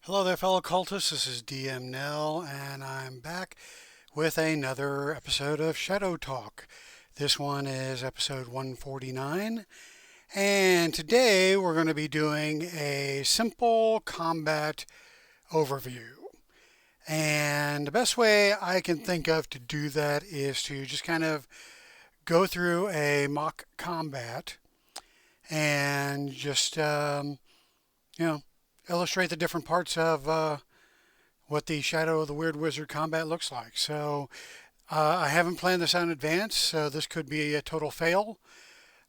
Hello there, fellow cultists. This is DM Nell, and I'm back with another episode of Shadow Talk. This one is episode 149, and today we're going to be doing a simple combat overview. And the best way I can think of to do that is to just kind of go through a mock combat and just, you know, illustrate the different parts of what the Shadow of the Weird Wizard combat looks like. So I haven't planned this out in advance, so this could be a total fail.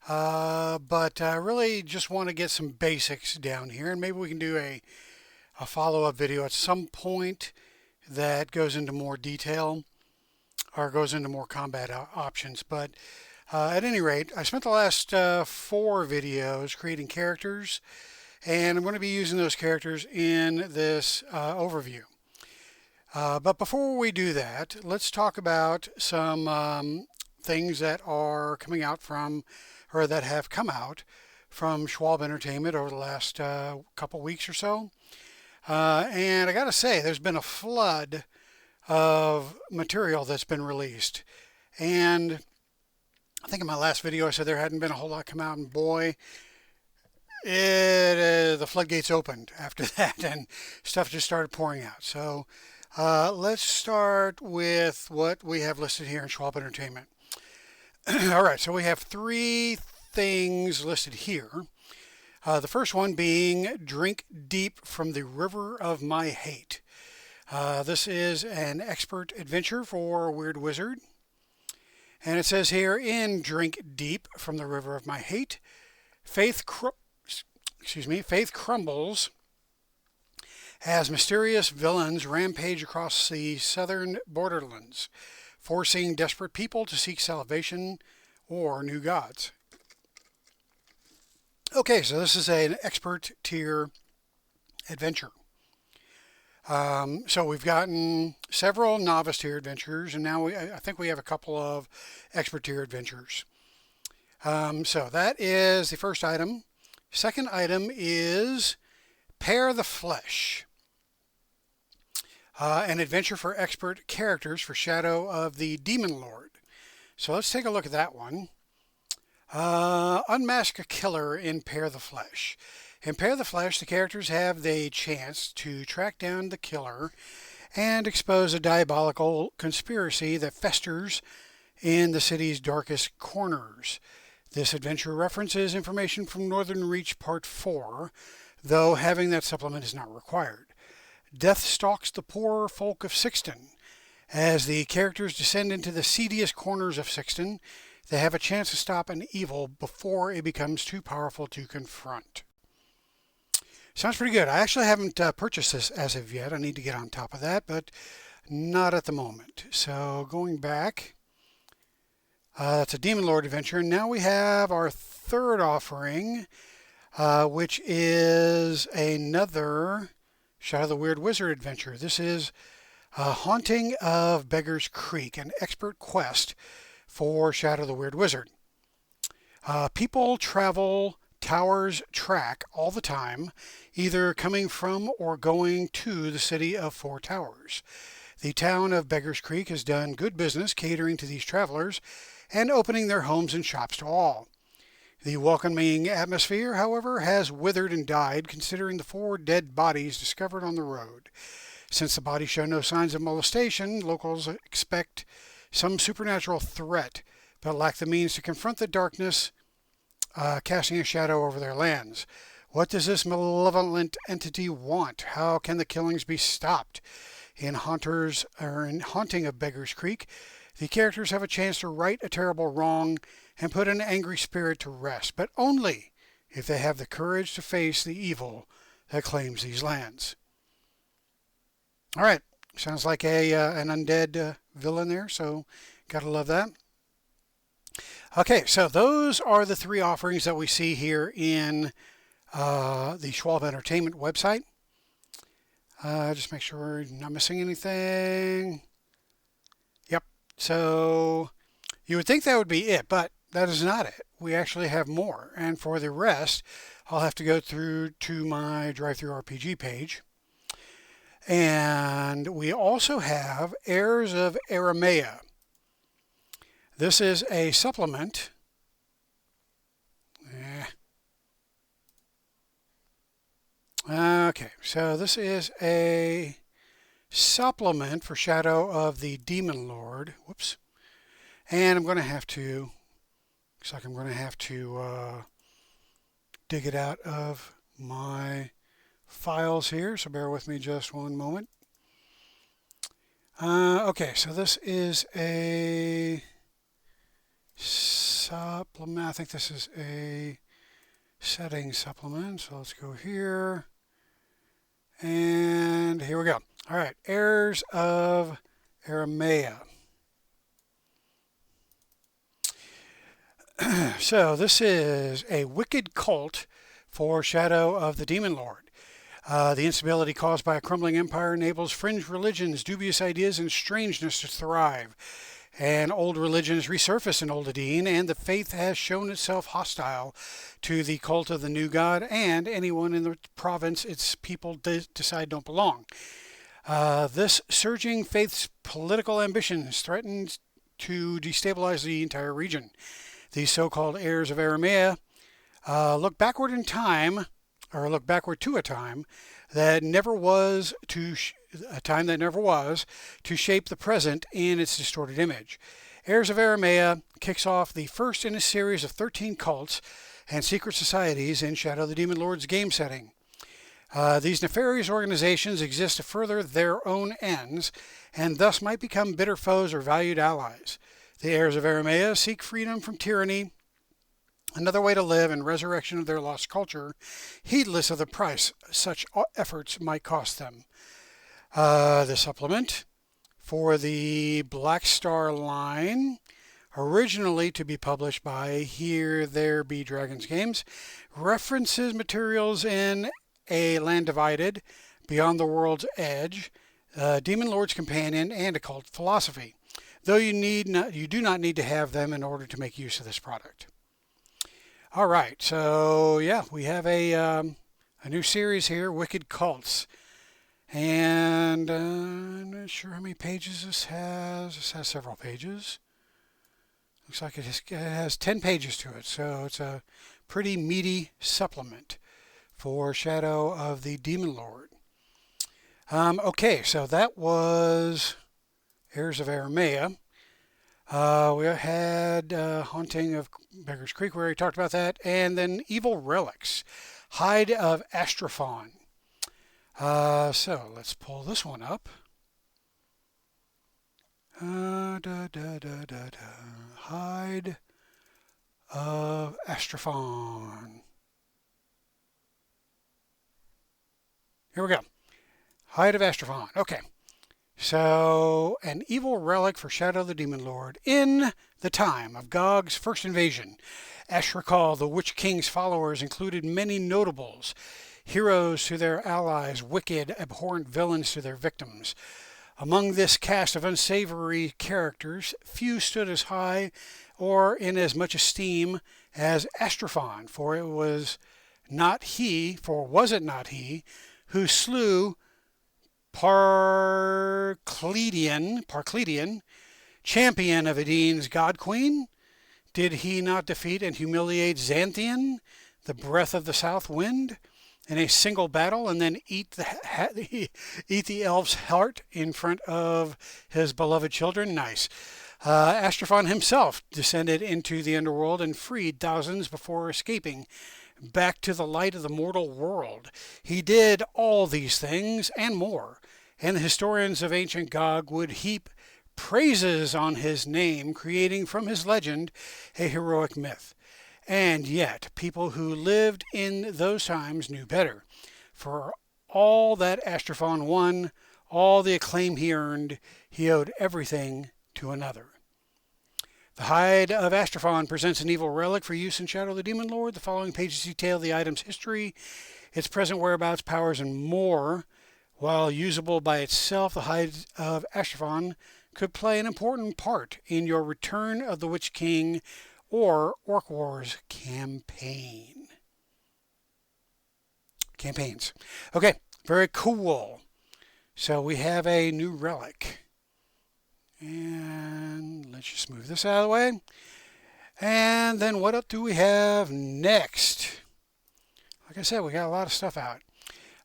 But I really just want to get some basics down here, and maybe we can do a follow-up video at some point that goes into more detail or goes into more combat options. But at any rate, I spent the last 4 videos creating characters, and I'm going to be using those characters in this overview. But before we do that, let's talk about some things that are coming out from, or that have come out from Sotww Entertainment over the last couple weeks or so. And I got to say, there's been a flood of material that's been released. And I think in my last video I said there hadn't been a whole lot come out, and boy, the floodgates opened after that, and stuff just started pouring out. So let's start with what we have listed here in Sotww Entertainment. All right, so we have 3 things listed here. The first one being Drink Deep from the River of My Hate. This is an expert adventure for Weird Wizard. And it says here, in Drink Deep from the River of My Hate, Faith crumbles as mysterious villains rampage across the southern borderlands, forcing desperate people to seek salvation or new gods. Okay, so this is an expert tier adventure. So we've gotten several novice tier adventures, and now I think we have a couple of expert tier adventures. So that is the first item. Second item is Pair the Flesh, an adventure for expert characters for Shadow of the Demon Lord. So let's take a look at that one. Unmask a killer in Pair the Flesh. In Pair the Flesh, the characters have the chance to track down the killer and expose a diabolical conspiracy that festers in the city's darkest corners. This adventure references information from Northern Reach Part 4, though having that supplement is not required. Death stalks the poor folk of Sixton. As the characters descend into the seediest corners of Sixton, they have a chance to stop an evil before it becomes too powerful to confront. Sounds pretty good. I actually haven't purchased this as of yet. I need to get on top of that, but not at the moment. So going back, that's a Demon Lord adventure. Now we have our third offering, which is another Shadow of the Weird Wizard adventure. This is Haunting of Beggar's Creek, an expert quest for Shadow of the Weird Wizard. People travel Tower's track all the time, either coming from or going to the city of 4 Towers. The town of Beggar's Creek has done good business catering to these travelers and opening their homes and shops to all. The welcoming atmosphere, however, has withered and died, considering the 4 dead bodies discovered on the road. Since the bodies show no signs of molestation, locals expect some supernatural threat, but lack the means to confront the darkness, casting a shadow over their lands. What does this malevolent entity want? How can the killings be stopped? In Haunting of Beggar's Creek, the characters have a chance to right a terrible wrong and put an angry spirit to rest, but only if they have the courage to face the evil that claims these lands. All right, sounds like an undead villain there, so gotta love that. Okay, so those are the 3 offerings that we see here in the Sotww Entertainment website. Just make sure we're not missing anything. Yep, so you would think that would be it, but that is not it. We actually have more, and for the rest, I'll have to go through to my Drive-Thru RPG page. And we also have Heirs of Aramea. This is a supplement. Okay, so this is a supplement for Shadow of the Demon Lord. Whoops. And I'm going to have to, looks like I'm going to have to dig it out of my files here, so bear with me just one moment. Okay, so this is a supplement. I think this is a setting supplement. So let's go here. And here we go. All right, Heirs of Aramea. So this is a wicked cult for Shadow of the Demon Lord. The instability caused by a crumbling empire enables fringe religions, dubious ideas, and strangeness to thrive. And old religions resurface in Old Adine, and the faith has shown itself hostile to the cult of the new god and anyone in the province its people decide don't belong. This surging faith's political ambitions threaten to destabilize the entire region. These so-called heirs of Aramea look backward in time, or look backward to a time that never was to shape the present in its distorted image. Heirs of Aramea kicks off the first in a series of 13 cults and secret societies in Shadow of the Demon Lord's game setting. These nefarious organizations exist to further their own ends, and thus might become bitter foes or valued allies. The heirs of Aramea seek freedom from tyranny, another way to live, and resurrection of their lost culture, heedless of the price such efforts might cost them. The supplement for the Black Star line, originally to be published by Here There Be Dragons Games, references materials in A Land Divided, Beyond the World's Edge, Demon Lord's Companion, and Occult Philosophy, though you do not need to have them in order to make use of this product. All right, so yeah, we have a new series here, Wicked Cults. And I'm not sure how many pages this has. This has several pages. Looks like it has 10 pages to it, so it's a pretty meaty supplement for Shadow of the Demon Lord. Okay, so that was Heirs of Aramea. We had Haunting of Beggar's Creek, where we talked about that, and then Evil Relics, Hide of Astrophon. So let's pull this one up. Hide of Astrophon. Here we go. Hide of Astrophon. Okay. So, an evil relic for Shadow of the Demon Lord. In the time of Gog's first invasion, Ashrakal, the Witch King's followers, included many notables, heroes to their allies, wicked, abhorrent villains to their victims. Among this cast of unsavory characters, few stood as high or in as much esteem as Astrophon, for was it not he who slew Parcledian, champion of Adine's god queen? Did he not defeat and humiliate Xanthian, the breath of the south wind, in a single battle, and then eat the elf's heart in front of his beloved children? Nice. Astrophon himself descended into the underworld and freed thousands before escaping back to the light of the mortal world. He did all these things and more, and the historians of ancient Gog would heap praises on his name, creating from his legend a heroic myth. And yet, people who lived in those times knew better. For all that Astrophon won, all the acclaim he earned, he owed everything to another. The Hide of Astrophon presents an evil relic for use in Shadow of the Demon Lord. The following pages detail the item's history, its present whereabouts, powers, and more. While usable by itself, the Hide of Astrophon could play an important part in your Return of the Witch King or Orc Wars campaigns. Okay, very cool. So we have a new relic. And let's just move this out of the way. And then what do we have next? Like I said, we got a lot of stuff out.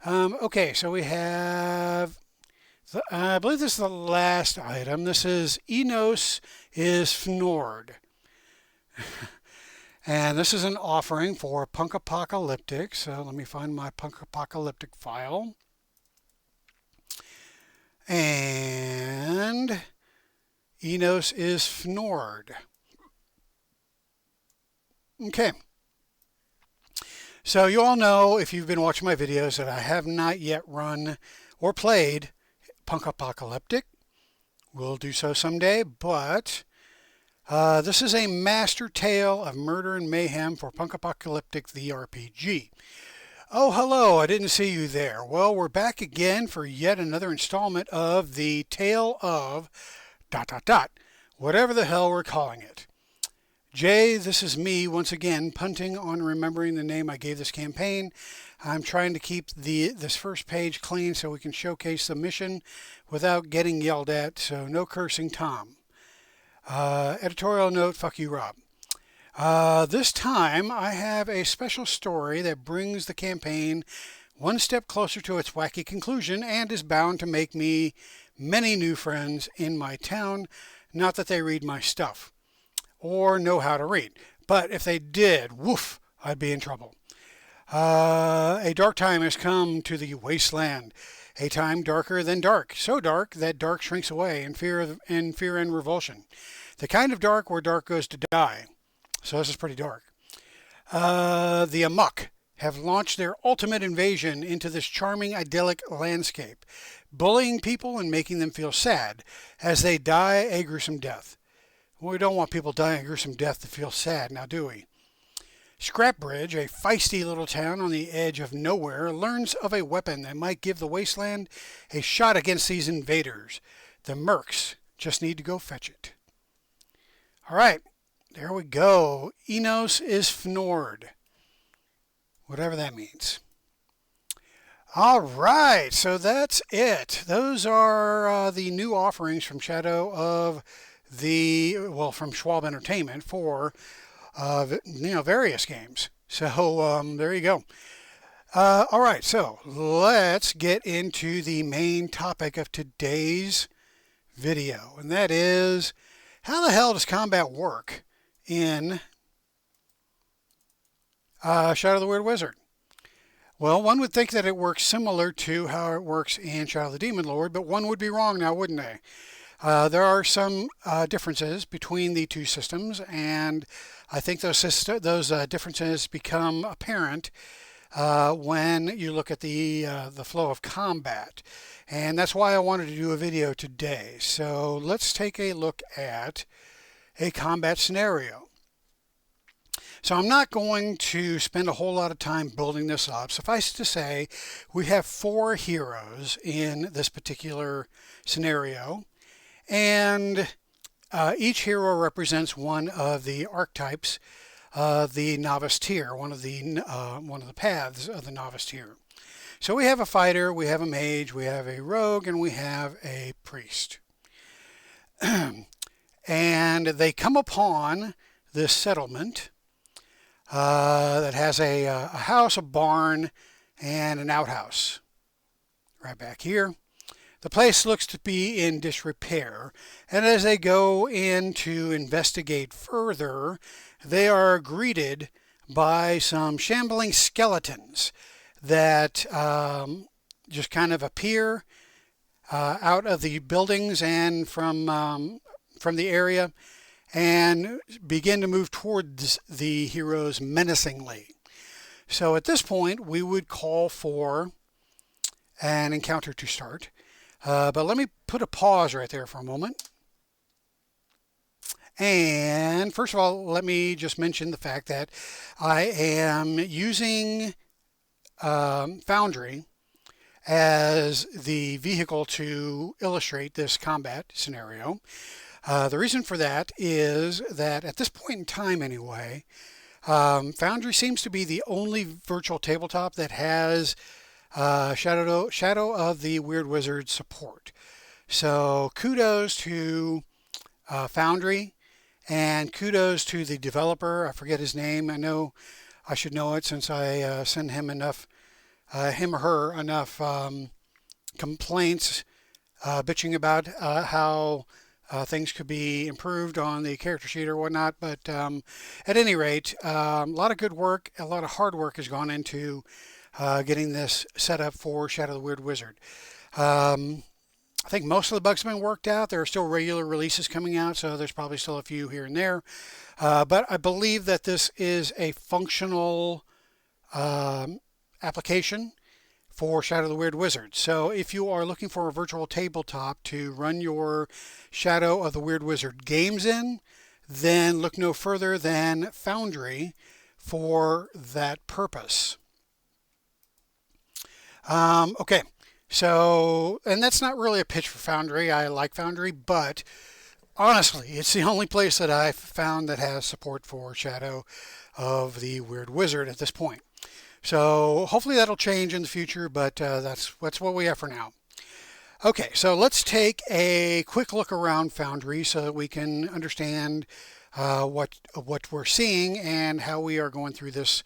Okay, so we have, I believe this is the last item. This is Enos is Fnord. And this is an offering for Punk Apocalyptic. So let me find my Punk Apocalyptic file. And Enos is Fnord. Okay. So you all know, if you've been watching my videos, that I have not yet run or played Punk Apocalyptic. We'll do so someday, but this is a master tale of murder and mayhem for Punk Apocalyptic the RPG. Oh, hello, I didn't see you there. Well, we're back again for yet another installment of the tale of ... whatever the hell we're calling it. Jay, this is me once again punting on remembering the name I gave this campaign. I'm trying to keep this first page clean so we can showcase the mission without getting yelled at, so no cursing Tom. Editorial note, fuck you, Rob. This time I have a special story that brings the campaign one step closer to its wacky conclusion and is bound to make me many new friends in my town. Not that they read my stuff or know how to read, but if they did, woof, I'd be in trouble. A dark time has come to the wasteland, a time darker than dark, so dark that dark shrinks away in fear and revulsion. The kind of dark where dark goes to die. So this is pretty dark. The Amok have launched their ultimate invasion into this charming, idyllic landscape, bullying people and making them feel sad as they die a gruesome death. Well, we don't want people dying a gruesome death to feel sad, now do we? Scrapbridge, a feisty little town on the edge of nowhere, learns of a weapon that might give the wasteland a shot against these invaders. The Mercs just need to go fetch it. All right, there we go. Enos is Fnord. Whatever that means. All right, so that's it. Those are the new offerings from from Schwab Entertainment for, various games. So there you go. All right, so let's get into the main topic of today's video, and that is, how the hell does combat work in Shadow of the Weird Wizard? Well, one would think that it works similar to how it works in Shadow of the Demon Lord, but one would be wrong now, wouldn't they? There are some differences between the two systems, and I think those differences become apparent when you look at the flow of combat. And that's why I wanted to do a video today. So let's take a look at a combat scenario. So I'm not going to spend a whole lot of time building this up. Suffice it to say, we have 4 heroes in this particular scenario, and each hero represents one of the archetypes, the novice tier, one of the paths of the novice tier. So we have a fighter, we have a mage, we have a rogue, and we have a priest. And they come upon this settlement that has a house, a barn, and an outhouse. Right back here. The place looks to be in disrepair, and as they go in to investigate further, they are greeted by some shambling skeletons that just kind of appear out of the buildings and from the area, and begin to move towards the heroes menacingly. So at this point, we would call for an encounter to start. But let me put a pause right there for a moment. And first of all, let me just mention the fact that I am using Foundry as the vehicle to illustrate this combat scenario. The reason for that is that at this point in time anyway, Foundry seems to be the only virtual tabletop that has Shadow of the Weird Wizard support. So kudos to Foundry, and kudos to the developer. I forget his name. I know I should know it since I send him him or her enough complaints, bitching about how things could be improved on the character sheet or whatnot. But at any rate, a lot of good work, a lot of hard work has gone into getting this set up for Shadow of the Weird Wizard. I think most of the bugs have been worked out. There are still regular releases coming out, so there's probably still a few here and there. But I believe that this is a functional application for Shadow of the Weird Wizard. So if you are looking for a virtual tabletop to run your Shadow of the Weird Wizard games in, then look no further than Foundry for that purpose. Okay. So, and that's not really a pitch for Foundry. I like Foundry, but honestly, it's the only place that I've found that has support for Shadow of the Weird Wizard at this point. So hopefully that'll change in the future, but that's what we have for now. Okay, so let's take a quick look around Foundry so that we can understand what we're seeing and how we are going through this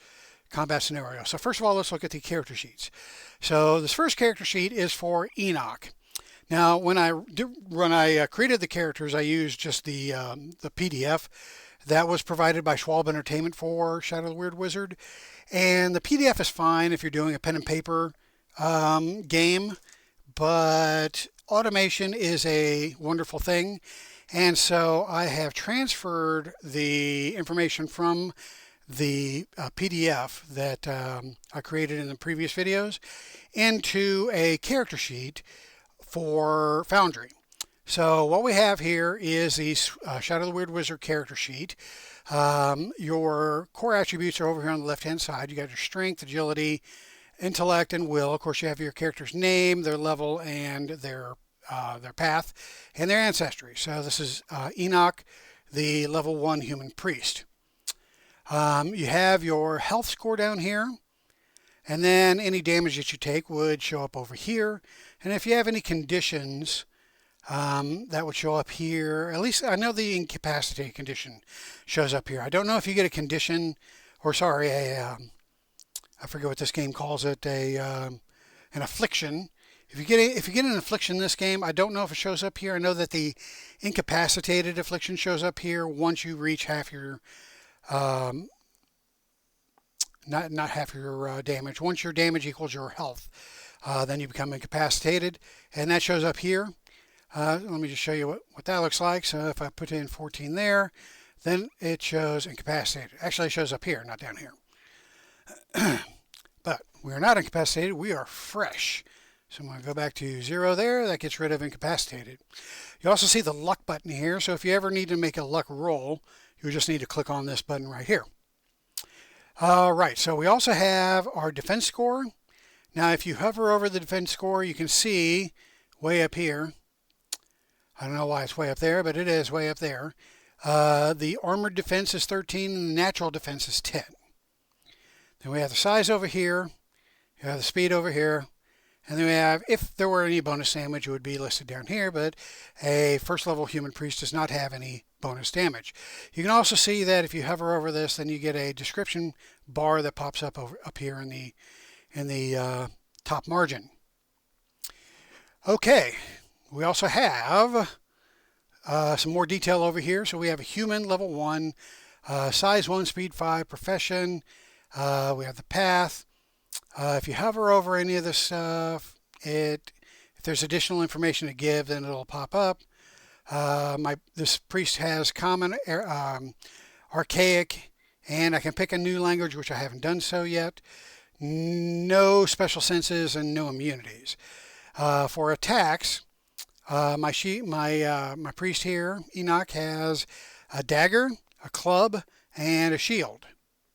combat scenario. So first of all, let's look at the character sheets. So this first character sheet is for Enoch. Now, when I created the characters, I used just the PDF that was provided by Sotww Entertainment for Shadow of the Weird Wizard, and the PDF is fine if you're doing a pen and paper game, but automation is a wonderful thing, and so I have transferred the information from the PDF that I created in the previous videos into a character sheet for Foundry. So what we have here is the Shadow of the Weird Wizard character sheet. Your core attributes are over here on the left hand side. You got your strength, agility, intellect, and will. Of course, you have your character's name, their level, and their path, and their ancestry. So this is Enoch, the level 1 human priest. You have your health score down here, and then any damage that you take would show up over here. And if you have any conditions, that would show up here. At least I know the incapacitated condition shows up here. I don't know if you get a condition, or sorry, I forget what this game calls it, an affliction. If you get an affliction in this game, I don't know if it shows up here. I know that the incapacitated affliction shows up here once you reach half your not half your damage. Once your damage equals your health, then you become incapacitated, and that shows up here. Let me just show you what that looks like. So if I put in 14 there, then it shows incapacitated. Actually, it shows up here, not down here. But we are not incapacitated. We are fresh. So I'm going to go back to 0 there. That gets rid of incapacitated. You also see the luck button here. So if you ever need to make a luck roll, you just need to click on this button right here. All right, so we also have our defense score. Now, if you hover over the defense score, you can see way up here. I don't know why it's way up there, but it is way up there. The armored defense is 13, and the natural defense is 10. Then we have the size over here. You have the speed over here. And then we have, if there were any bonus damage, it would be listed down here, but a first level human priest does not have any bonus damage. You can also see that if you hover over this, then you get a description bar that pops up up here in the top margin. Okay, we also have some more detail over here. So we have a human level 1, size 1, speed 5, profession. We have the path. If you hover over any of this stuff, if there's additional information to give, then it'll pop up. This priest has common, archaic, and I can pick a new language, which I haven't done so yet. No special senses and no immunities. For attacks, my priest here, Enoch, has a dagger, a club, and a shield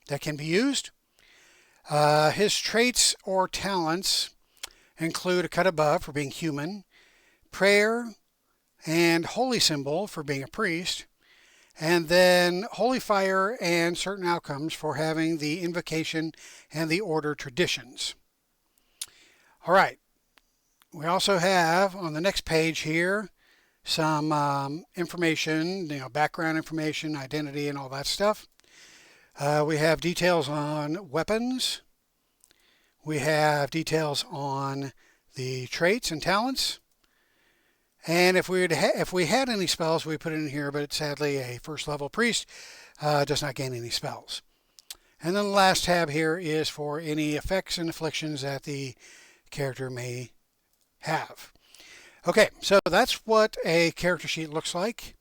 that can be used. His traits or talents include a cut above for being human, prayer, and holy symbol for being a priest, and then holy fire and certain outcomes for having the invocation and the order traditions. All right. We also have on the next page here some information, background information, identity, and all that stuff. We have details on weapons. We have details on the traits and talents. And if we had any spells, we put it in here, but sadly a first level priest does not gain any spells. And then the last tab here is for any effects and afflictions that the character may have. Okay, so that's what a character sheet looks like.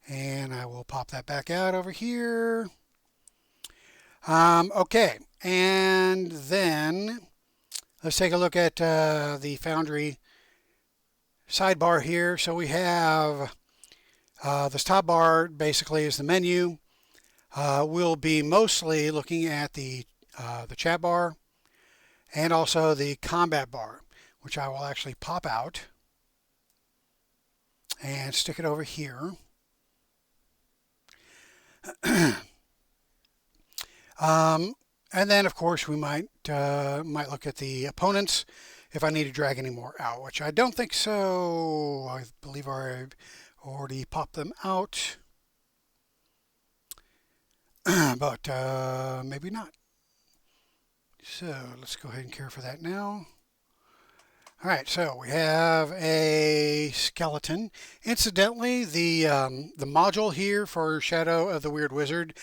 And I will pop that back out over here. Okay, and then let's take a look at the Foundry sidebar here. So we have this top bar basically is the menu. We'll be mostly looking at the chat bar and also the combat bar, which I will actually pop out and stick it over here. And then, of course, we might look at the opponents if I need to drag any more out, which I don't think so. I believe I've already popped them out, but maybe not. So let's go ahead and care for that now. All right, so we have a skeleton. Incidentally, the module here for Shadow of the Weird Wizard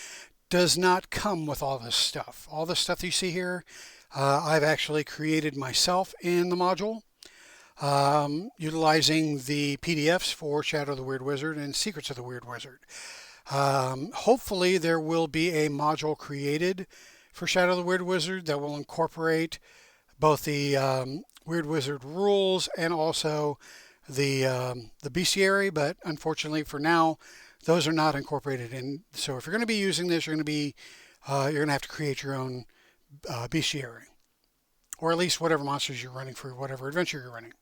does not come with all this stuff. All this stuff you see here, I've actually created myself in the module, utilizing the PDFs for Shadow of the Weird Wizard and Secrets of the Weird Wizard. Hopefully there will be a module created for Shadow of the Weird Wizard that will incorporate both the Weird Wizard rules and also the bestiary, but unfortunately for now, those are not incorporated in. So if you're going to be using this, you're going to have to create your own bestiary, or at least whatever monsters you're running for whatever adventure you're running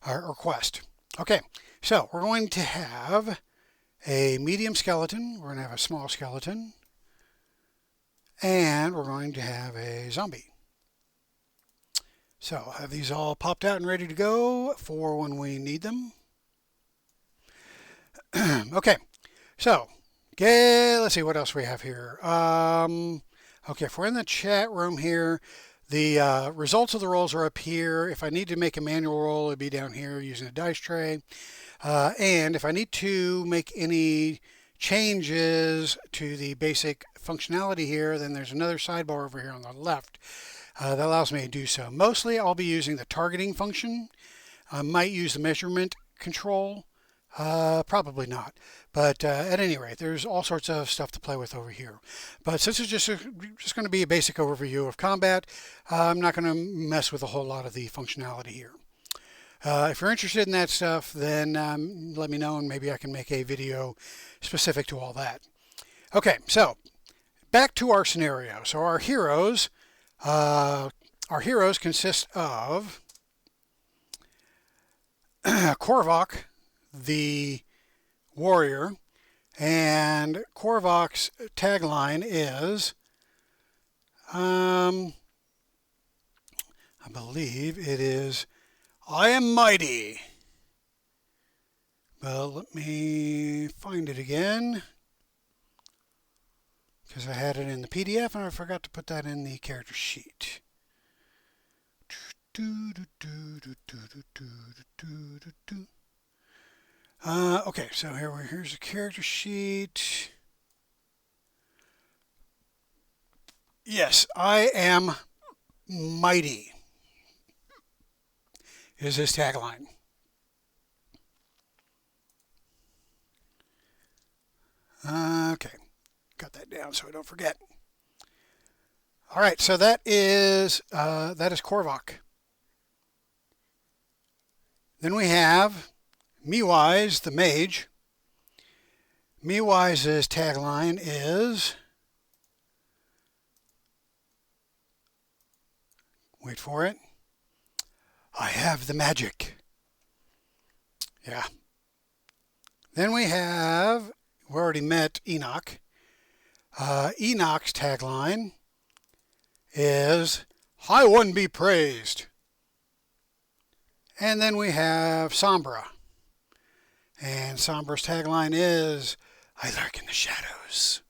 or quest. Okay, so we're going to have a medium skeleton, we're going to have a small skeleton, and we're going to have a zombie. So have these all popped out and ready to go for when we need them. Okay, so let's see what else we have here. Okay, if we're in the chat room here, the results of the rolls are up here. If I need to make a manual roll, it'd be down here using a dice tray. And if I need to make any changes to the basic functionality here, then there's another sidebar over here on the left that allows me to do so. Mostly I'll be using the targeting function. I might use the measurement control. Probably not. But at any rate, there's all sorts of stuff to play with over here. But since it's just going to be a basic overview of combat, I'm not going to mess with a whole lot of the functionality here. If you're interested in that stuff, then let me know and maybe I can make a video specific to all that. Okay, so back to our scenario. So our heroes consist of Korvac, the warrior, and Korvac's tagline is, I believe it is, "I am mighty." Well, let me find it again, because I had it in the PDF and I forgot to put that in the character sheet. Okay, so here's the character sheet. Yes, I am mighty is his tagline. Okay, got that down so I don't forget. All right, so that is Korvac. Then we have Mewise, the mage. Mewise's tagline is, wait for it, "I have the magic." Yeah. Then we already met Enoch. Enoch's tagline is, "High One be praised." And then we have Sombra. And Sombra's tagline is, I lurk in the shadows.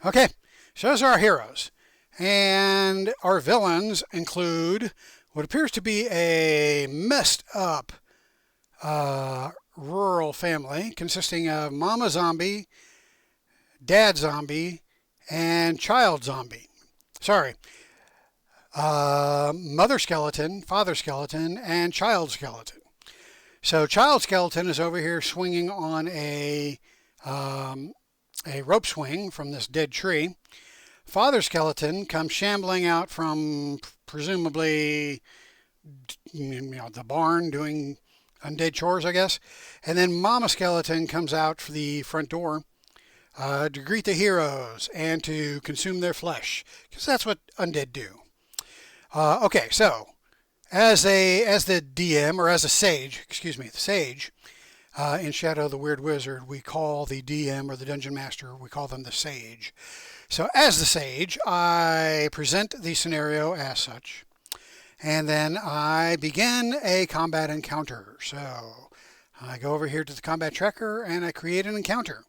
Okay, so those are our heroes. And our villains include what appears to be a messed up rural family consisting of Mama Zombie, Dad Zombie, and Child Zombie. Sorry. Mother Skeleton, Father Skeleton, and Child Skeleton. So Child Skeleton is over here swinging on a rope swing from this dead tree. Father Skeleton comes shambling out from presumably the barn doing undead chores, I guess. And then Mama Skeleton comes out for the front door to greet the heroes and to consume their flesh, because that's what undead do. Okay, so as the DM, or as a sage, the sage, in Shadow the Weird Wizard, we call the DM or the Dungeon Master, we call them the sage. So as the sage, I present the scenario as such, and then I begin a combat encounter. So I go over here to the combat tracker and I create an encounter.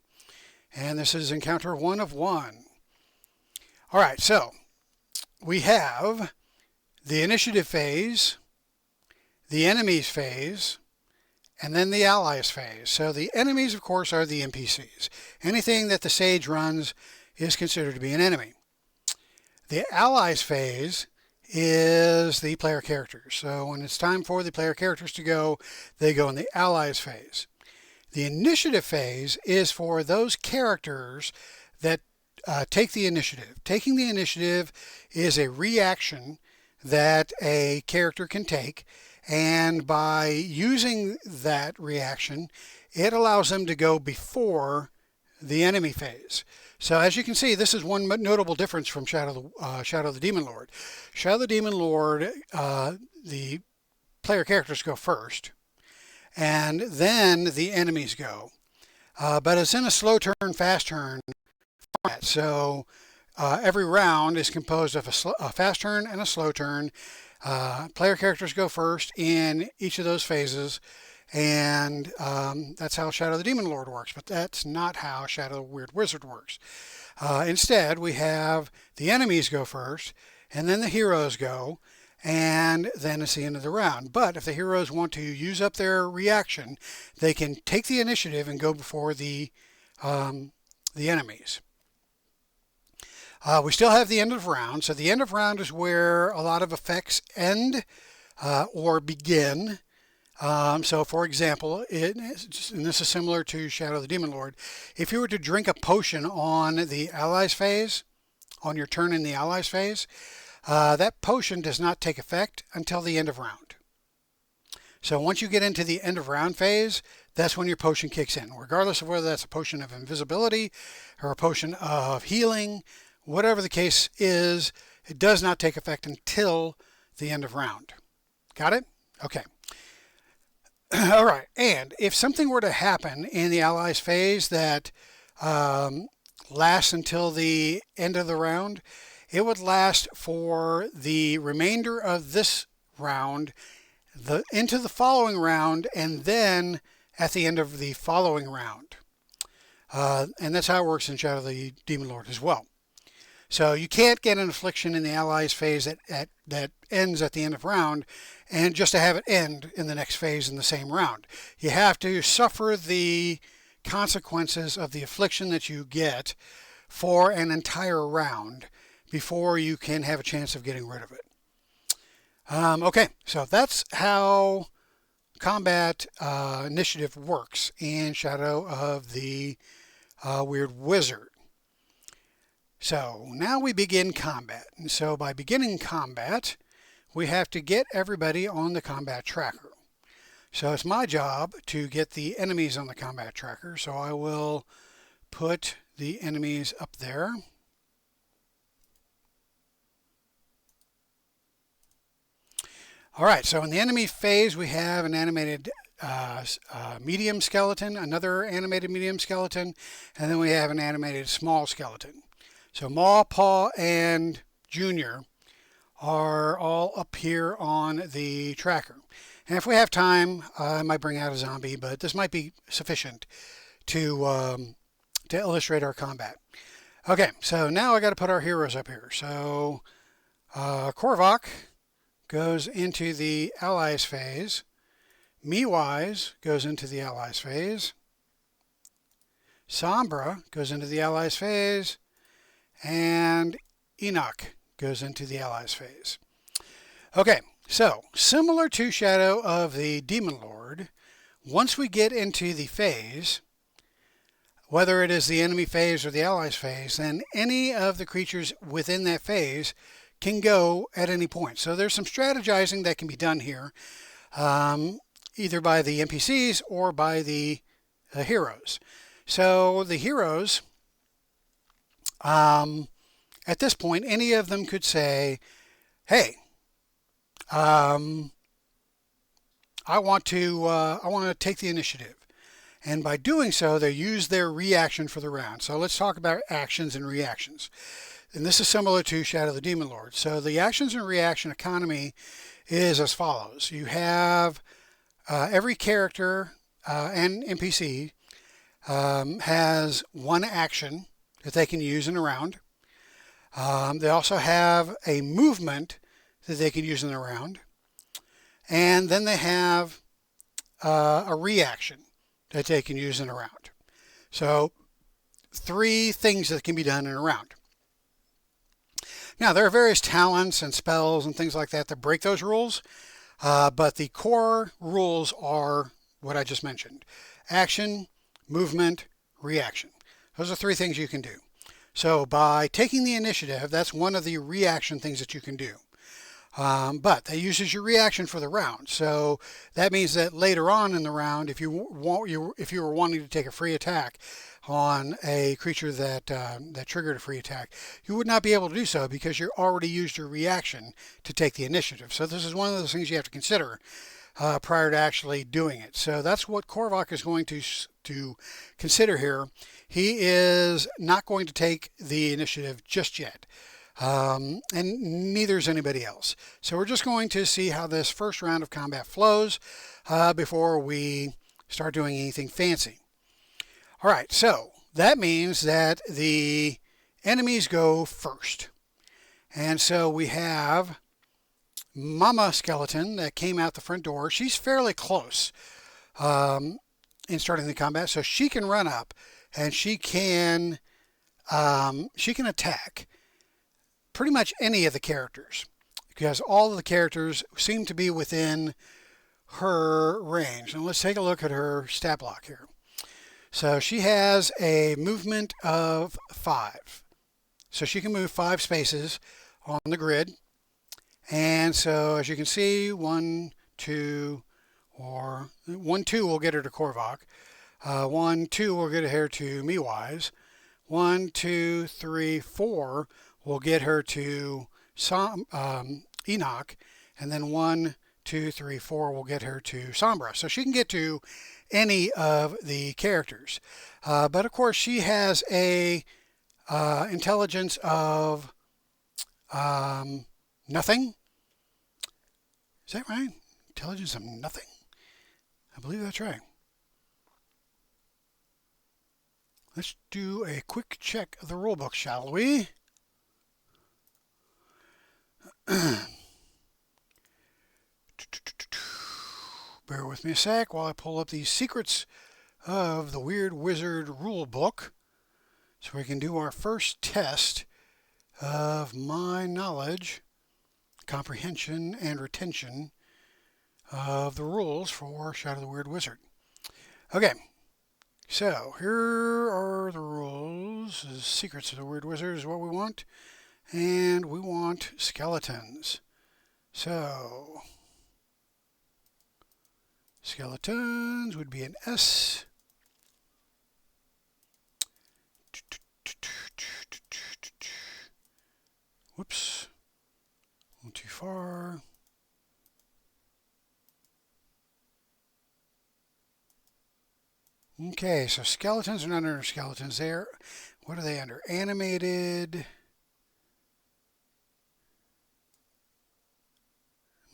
And this is encounter 1 of 1. All right, so we have the initiative phase, the enemies phase, and then the allies phase. So the enemies, of course, are the NPCs. Anything that the sage runs is considered to be an enemy. The allies phase is the player characters. So when it's time for the player characters to go, they go in the allies phase. The initiative phase is for those characters that take the initiative. Taking the initiative is a reaction that a character can take, and by using that reaction, it allows them to go before the enemy phase. So as you can see, this is one notable difference from Shadow the Demon Lord. Shadow the Demon Lord, the player characters go first, and then the enemies go. But it's in a slow turn, fast turn format. So every round is composed of a fast turn and a slow turn. Player characters go first in each of those phases, and that's how Shadow the Demon Lord works. But that's not how Shadow the Weird Wizard works. Instead, we have the enemies go first, and then the heroes go, and then it's the end of the round. But if the heroes want to use up their reaction, they can take the initiative and go before the enemies. We still have the end of round. So the end of round is where a lot of effects end or begin. So for example, and this is similar to Shadow the Demon Lord, if you were to drink a potion on the allies phase, on your turn in the allies phase, that potion does not take effect until the end of round. So once you get into the end of round phase, that's when your potion kicks in, regardless of whether that's a potion of invisibility or a potion of healing. Whatever the case is, it does not take effect until the end of round. Got it? Okay. All right. And if something were to happen in the allies phase that lasts until the end of the round, it would last for the remainder of this round, into the following round, and then at the end of the following round. And that's how it works in Shadow the Demon Lord as well. So you can't get an affliction in the allies phase that ends at the end of round and just to have it end in the next phase in the same round. You have to suffer the consequences of the affliction that you get for an entire round before you can have a chance of getting rid of it. Okay, so that's how combat initiative works in Shadow of the Weird Wizard. So now we begin combat. And so by beginning combat, we have to get everybody on the combat tracker. So it's my job to get the enemies on the combat tracker. So I will put the enemies up there. All right, so in the enemy phase, we have an animated medium skeleton, another animated medium skeleton, and then we have an animated small skeleton. So Maw, Paw, and Junior are all up here on the tracker. And if we have time, I might bring out a zombie, but this might be sufficient to illustrate our combat. Okay, so now I got to put our heroes up here. So Korvac goes into the Allies phase. Mewise goes into the Allies phase. Sombra goes into the Allies phase. And Enoch goes into the Allies phase. Okay, so similar to Shadow of the Demon Lord, once we get into the phase, whether it is the enemy phase or the Allies phase, then any of the creatures within that phase can go at any point. So there's some strategizing that can be done here, either by the NPCs or by the heroes. So the heroes, at this point, any of them could say, hey, I want to take the initiative. And by doing so, they use their reaction for the round. So let's talk about actions and reactions. And this is similar to Shadow of the Demon Lord. So the actions and reaction economy is as follows. You have every character and NPC has one action that they can use in a round. They also have a movement that they can use in a round. And then they have a reaction that they can use in a round. So 3 things that can be done in a round. Now, there are various talents and spells and things like that that break those rules, but the core rules are what I just mentioned. Action, movement, reaction. Those are 3 things you can do. So by taking the initiative, that's one of the reaction things that you can do. But that uses your reaction for the round. So that means that later on in the round, if you were wanting to take a free attack on a creature that triggered a free attack, you would not be able to do so because you already used your reaction to take the initiative. So this is one of those things you have to consider prior to actually doing it. So that's what Korvac is going to consider here. He is not going to take the initiative just yet. And neither is anybody else. So we're just going to see how this first round of combat flows before we start doing anything fancy. All right, so that means that the enemies go first. And so we have Mama Skeleton that came out the front door. She's fairly close in starting the combat, so she can run up and she can attack pretty much any of the characters because all of the characters seem to be within her range. Now let's take a look at her stat block here. So she has a movement of 5. So she can move 5 spaces on the grid. And so as you can see, 1, 2 will get her to Korvac. 1, 2 will get her to Mewise. 1, 2, 3, 4 will get her to Enoch, and then 1, 2, 3, 4 will get her to Sombra. So she can get to any of the characters. But of course she has a intelligence of nothing. Is that right? Intelligence of nothing? I believe that's right. Let's do a quick check of the rulebook, shall we? Bear with me a sec while I pull up the secrets of the Weird Wizard rule book so we can do our first test of my knowledge, comprehension, and retention of the rules for Shadow of the Weird Wizard. Okay, so here are the rules. The secrets of the Weird Wizard is what we want. And we want skeletons. So, skeletons would be an S. Whoops. A little too far. Okay, so skeletons are not under skeletons there. What are they under? Animated.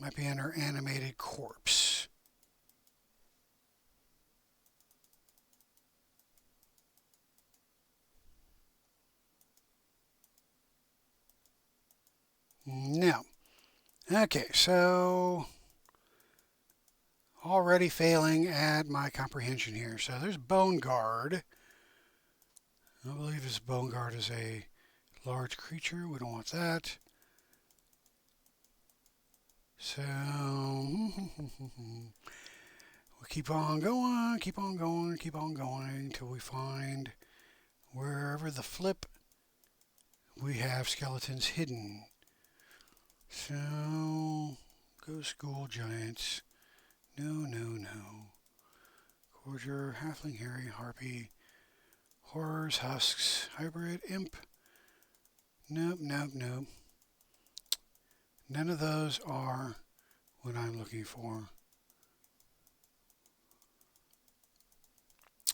Might be under animated corpse. No. Okay, so already failing at my comprehension here. So there's Bone Guard. I believe this Bone Guard is a large creature. We don't want that. So we'll keep on going, keep on going, keep on going until we find wherever the flip we have skeletons hidden. So go school giants. No, no, no. Gorger, halfling, hairy, harpy, horrors, husks, hybrid, imp. Nope, nope, nope. None of those are what I'm looking for.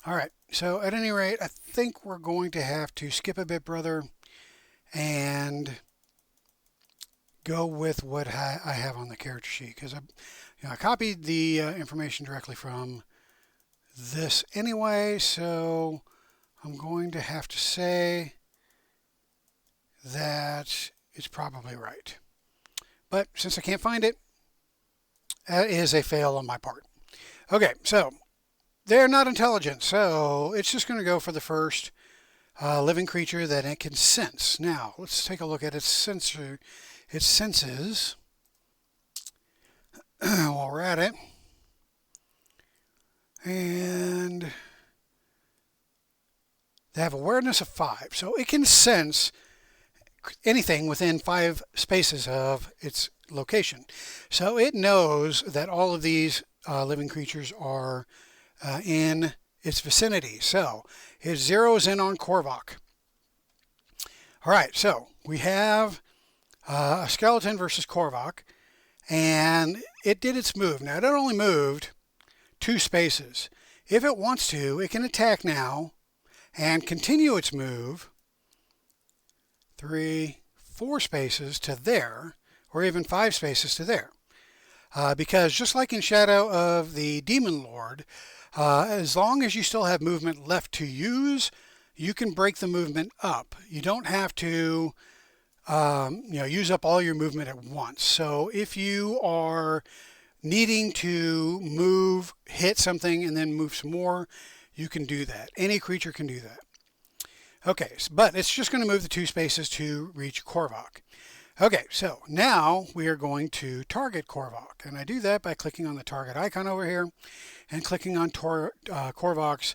All right, so at any rate, I think we're going to have to skip a bit, brother, and go with what I have on the character sheet, because I copied the information directly from this anyway, so I'm going to have to say that it's probably right. But since I can't find it, that is a fail on my part. Okay, so they're not intelligent, so it's just going to go for the first living creature that it can sense. Now, let's take a look at its senses. While we're at it. And they have awareness of 5, so it can sense anything within 5 spaces of its location. So it knows that all of these living creatures are in its vicinity. So it zeroes in on Korvac. All right, so we have a skeleton versus Korvac, and it did its move. Now, it only moved 2 spaces. If it wants to, it can attack now and continue its move 3, 4 spaces to there, or even 5 spaces to there. Because just like in Shadow of the Demon Lord, as long as you still have movement left to use, you can break the movement up. You don't have to use up all your movement at once. So if you are needing to move, hit something, and then move some more, you can do that. Any creature can do that. Okay, but it's just going to move the 2 spaces to reach Korvac. Okay, so now we are going to target Korvac, and I do that by clicking on the target icon over here and clicking on Korvac's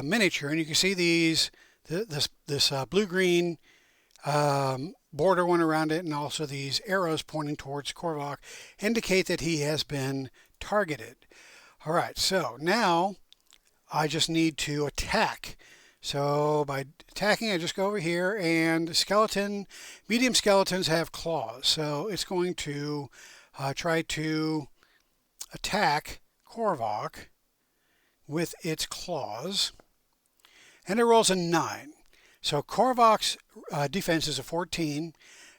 miniature, and you can see this blue-green border one around it, and also these arrows pointing towards Korvac indicate that he has been targeted. All right, so now I just need to attack. So by attacking, I just go over here, and medium skeletons have claws. So it's going to try to attack Korvac with its claws, and it rolls a 9. So Korvac's defense is a 14,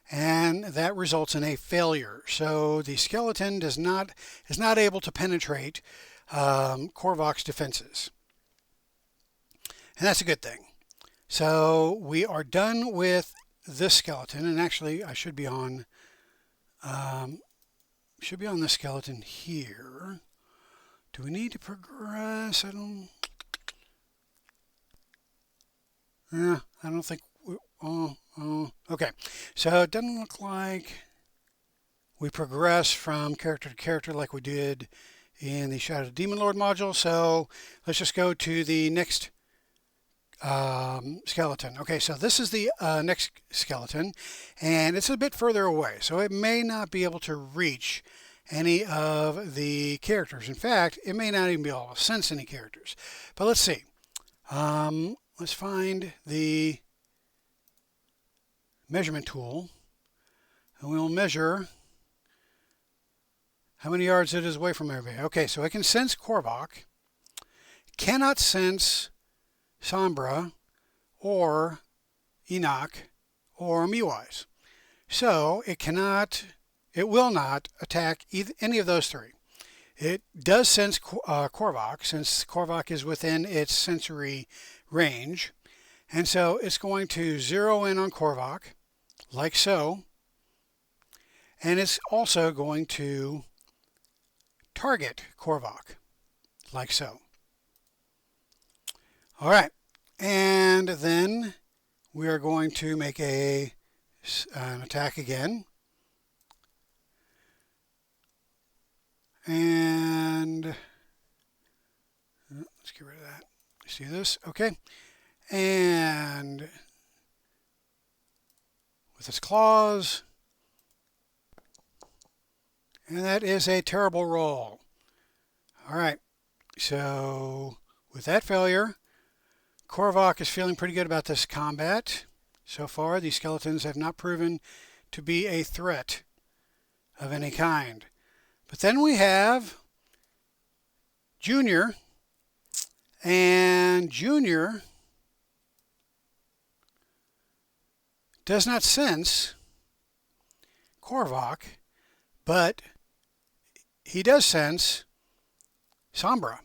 and that results in a failure. So the skeleton is not able to penetrate Korvac's defenses. And that's a good thing. So we are done with this skeleton, and actually I should be on this skeleton here. Do we need to progress? I don't think. Okay. So it doesn't look like we progress from character to character like we did in the Shadow of the Demon Lord module. So let's just go to the next skeleton. Okay, so this is the next skeleton, and it's a bit further away, so it may not be able to reach any of the characters. In fact, it may not even be able to sense any characters. But let's see. Let's find the measurement tool, and we'll measure how many yards it is away from everybody. Okay, so I can sense Korvac, cannot sense Sombra or Enoch or Miwise. So it cannot it will not attack any of those three. It does sense Korvac, since Korvac is within its sensory range. And so it's going to zero in on Korvac, like so. And it's also going to target Korvac, like so. All right. And then we are going to make an attack again. And let's get rid of that. See this? Okay. And with its claws. And that is a terrible roll. All right. So with that failure, Korvac is feeling pretty good about this combat. So far, these skeletons have not proven to be a threat of any kind. But then we have Junior, and Junior does not sense Korvac, but he does sense Sombra.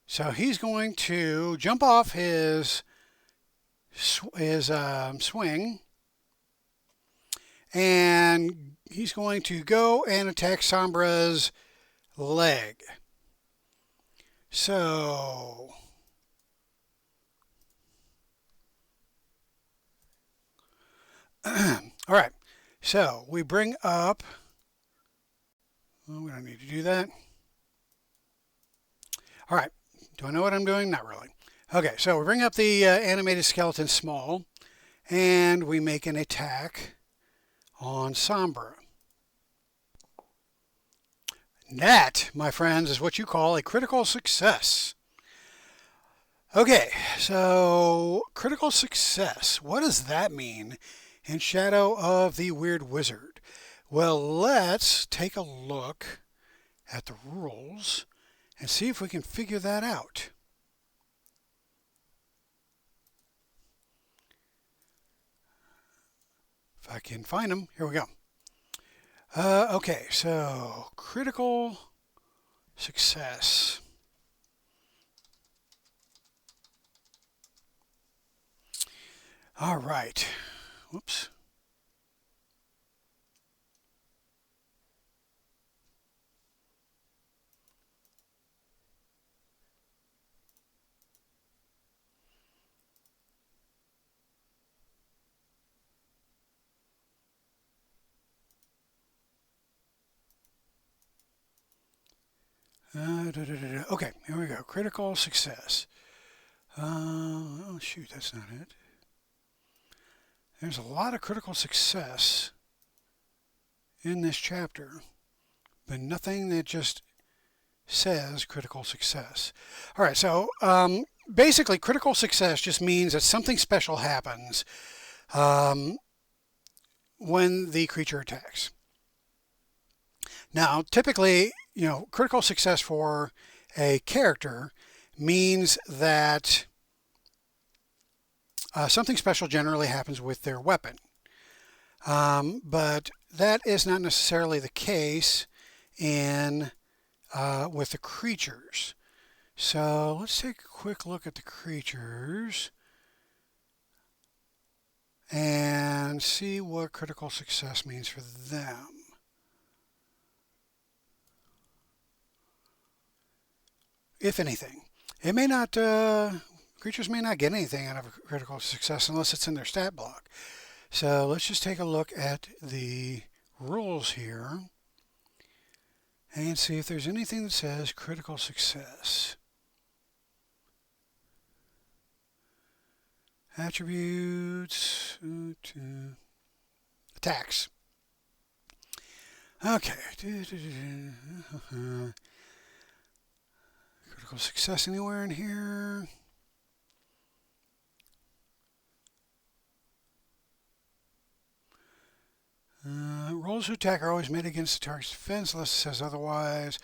So he's going to jump off his swing, and he's going to go and attack Sombra's leg. So all right, so we bring up, well, we don't need to do that. All right, do I know what I'm doing? Not really. Okay, so we bring up the animated skeleton small, and we make an attack on Sombra. That, my friends, is what you call a critical success. Okay, so critical success. What does that mean in Shadow of the Weird Wizard? Well, let's take a look at the rules and see if we can figure that out. If I can find them, here we go. Okay, so critical success. All right. Whoops. Okay, here we go. Critical success. Oh, shoot, that's not it. There's a lot of critical success in this chapter, but nothing that just says critical success. All right, so basically critical success just means that something special happens when the creature attacks. Now, typically, critical success for a character means that something special generally happens with their weapon. But that is not necessarily the case with the creatures. So let's take a quick look at the creatures and see what critical success means for them. If anything, it may not. Creatures may not get anything out of a critical success unless it's in their stat block. So let's just take a look at the rules here and see if there's anything that says critical success. Attributes, attacks. Okay. Critical success anywhere in here? Rolls to attack are always made against the target's defense unless it says otherwise.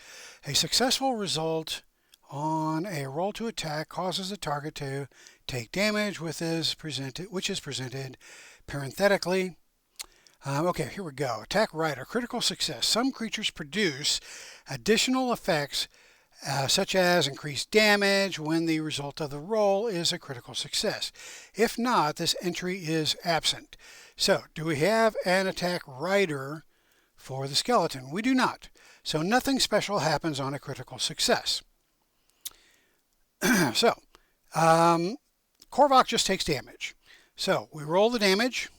A successful result on a roll to attack causes the target to take damage which is presented parenthetically. Okay, here we go. Attack Rider, critical success. Some creatures produce additional effects such as increased damage when the result of the roll is a critical success. If not, this entry is absent. So, do we have an Attack Rider for the skeleton? We do not. So nothing special happens on a critical success. So, Korvac just takes damage. So we roll the damage,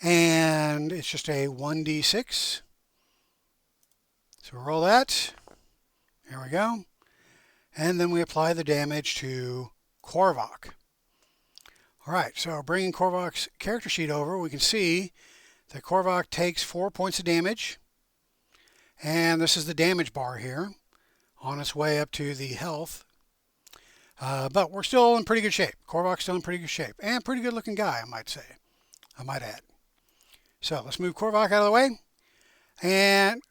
and it's just a 1d6. So we roll that. Here we go. And then we apply the damage to Korvac. All right, so bringing Korvac's character sheet over, we can see that Korvac takes 4 points of damage. And this is the damage bar here on its way up to the health. But we're still in pretty good shape. Korvac's still in pretty good shape. And pretty good looking guy, I might say. I might add. So let's move Korvac out of the way. And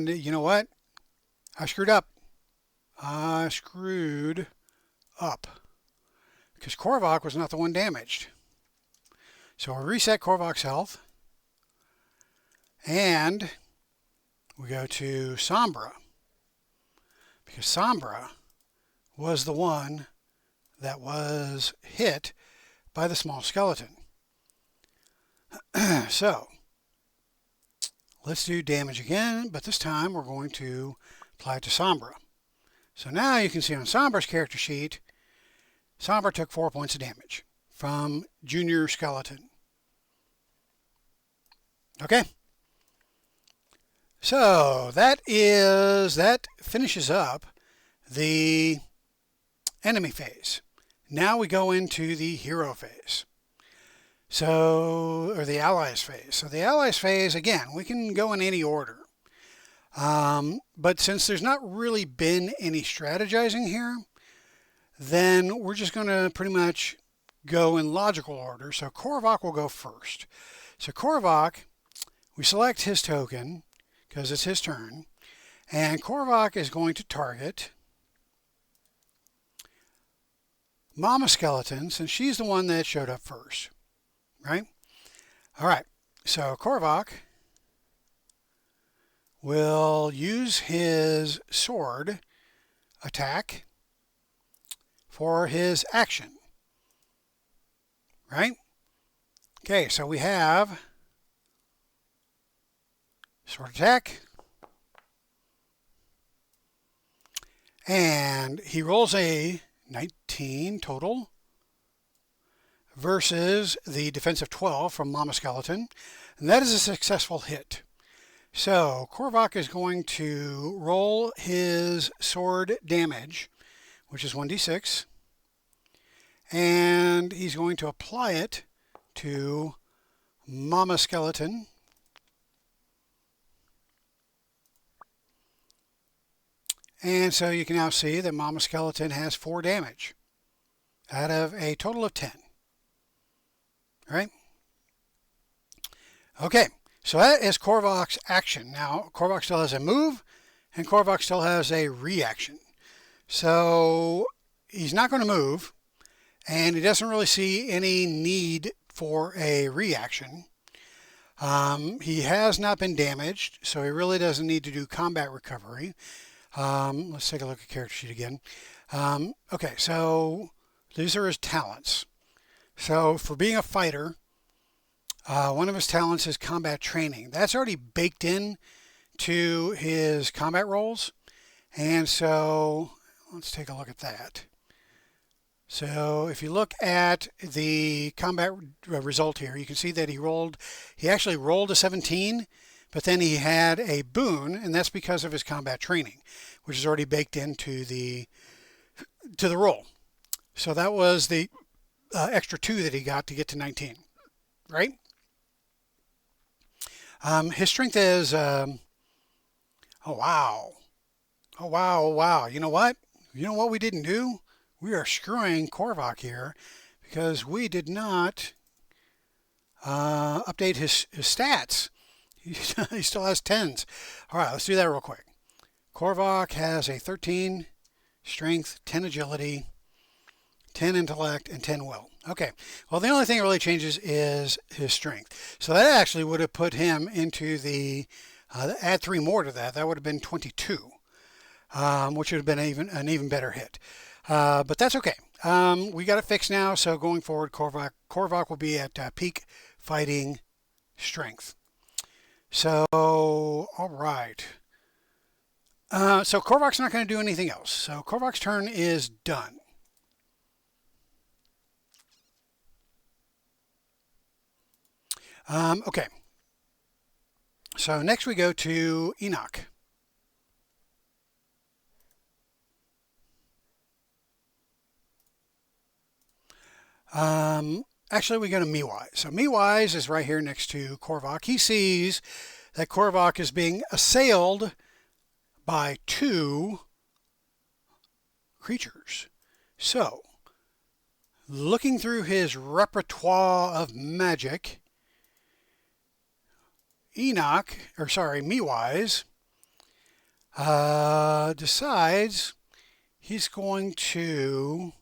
you know what? I screwed up. Because Korvac was not the one damaged. So we reset Korvac's health. And we go to Sombra. Because Sombra was the one that was hit by the small skeleton. So, let's do damage again, but this time we're going to apply it to Sombra. So now you can see on Sombra's character sheet, Sombra took 4 points of damage from Junior Skeleton. Okay. So that finishes up the enemy phase. Now we go into the hero phase. Or the allies phase. So the allies phase, again, we can go in any order. But since there's not really been any strategizing here, then we're just going to pretty much go in logical order. So Korvac will go first. So Korvac, we select his token because it's his turn. And Korvac is going to target Mama Skeleton, since she's the one that showed up first. Right? All right. So Korvac will use his sword attack for his action. Right? Okay, so we have sword attack. And he rolls a 19 total versus the defensive 12 from Mama Skeleton. And that is a successful hit. So Korvac is going to roll his sword damage, which is 1d6. And he's going to apply it to Mama Skeleton. And so you can now see that Mama Skeleton has 4 damage out of a total of 10. All right? Okay, so that is Korvac's action. Now, Korvac still has a move, and Korvac still has a reaction. So he's not going to move, and he doesn't really see any need for a reaction. He has not been damaged, so he really doesn't need to do combat recovery. Let's take a look at character sheet again. Okay, so these are his talents. So for being a fighter, one of his talents is combat training. That's already baked in to his combat rolls. And so let's take a look at that. So if you look at the combat result here, you can see that he actually rolled a 17, but then he had a boon, and that's because of his combat training, which is already baked into the roll. So that was the extra 2 that he got to get to 19, right? His strength is, oh wow. You know what? You know what we didn't do? We are screwing Korvac here because we did not update his stats. He still has 10s. All right, let's do that real quick. Korvac has a 13 strength, 10 agility, 10 intellect, and 10 will. Okay, well, the only thing that really changes is his strength. So that actually would have put him into the, add 3 more to that. That would have been 22, which would have been an even better hit. But that's okay. We got it fixed now, so going forward, Korvac will be at peak fighting strength. So, all right. So Korvac's not going to do anything else. So Korvac's turn is done. Okay. So next we go to Enoch. Actually, we go to Miwise. So Miwise is right here next to Korvac. He sees that Korvac is being assailed by 2 creatures. So, looking through his repertoire of magic, Miwise, decides he's going to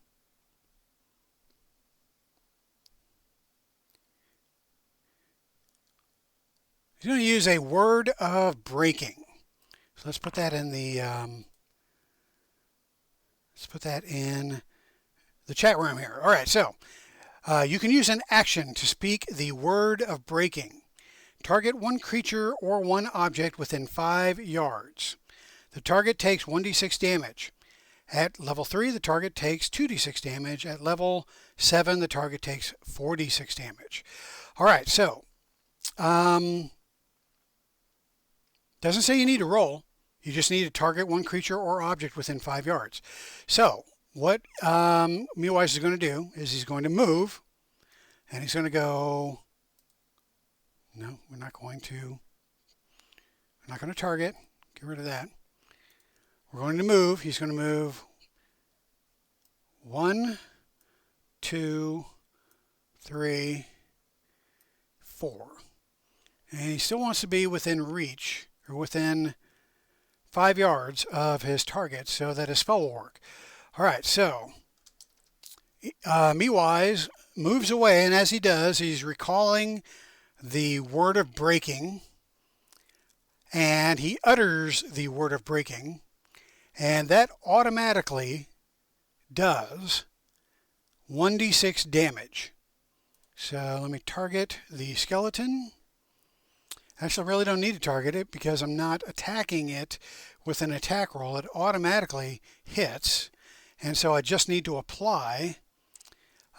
use a word of breaking. So let's put that in the chat room here. All right, so you can use an action to speak the word of breaking. Target 1 creature or 1 object within 5 yards. The target takes 1d6 damage. At level 3, the target takes 2d6 damage. At level 7, the target takes 4d6 damage. All right, so doesn't say you need to roll. You just need to target 1 creature or object within 5 yards. So what Miwise is going to do is he's going to move, and he's going to go. No, we're not going to target. Get rid of that. We're going to move. He's going to move 1, 2, 3, 4. And he still wants to be within reach, or within 5 yards of his target, so that his spell will work. All right, so Miwise moves away, and as he does, he's recalling the word of breaking, and he utters the word of breaking, and that automatically does 1d6 damage. So let me target the skeleton. Actually, I really don't need to target it because I'm not attacking it with an attack roll. It automatically hits, and so I just need to apply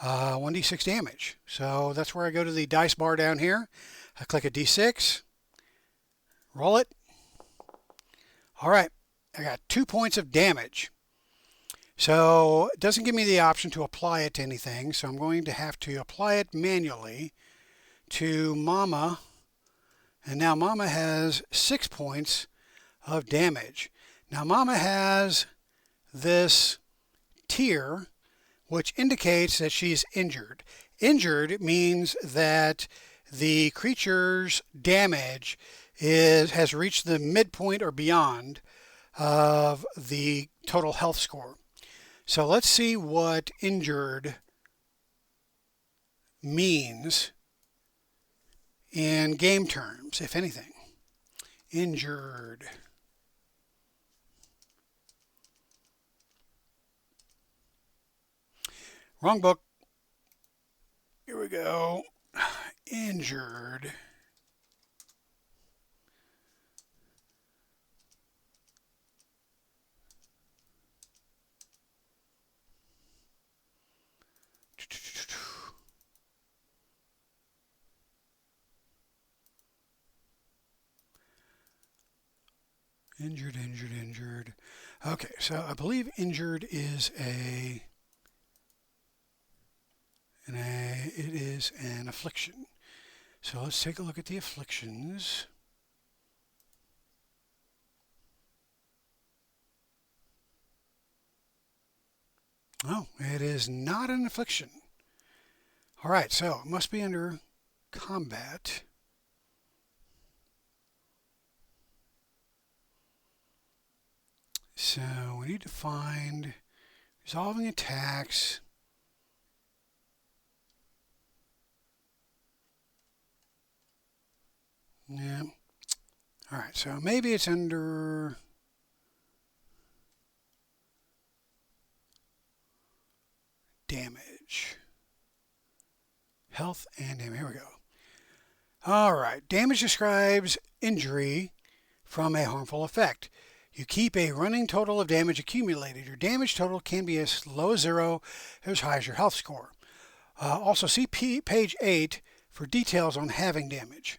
1d6 damage. So that's where I go to the dice bar down here. I click a d6, roll it. All right, I got 2 points of damage. So it doesn't give me the option to apply it to anything, so I'm going to have to apply it manually to Mama. And now Mama has 6 points of damage. Now Mama has this tier, which indicates that she's injured. Injured means that the creature's damage has reached the midpoint or beyond of the total health score. So let's see what injured means in game terms, if anything. Injured. Wrong book. Here we go. Injured. Injured, injured, injured. Okay, so I believe injured is it is an affliction. So let's take a look at the afflictions. Oh, it is not an affliction. All right, so it must be under combat. So we need to find resolving attacks. Yeah. All right, so maybe it's under damage. Health and damage. Here we go. All right. Damage describes injury from a harmful effect. You keep a running total of damage accumulated. Your damage total can be as low as 0 as high as your health score. Also, see page 8 for details on halving damage.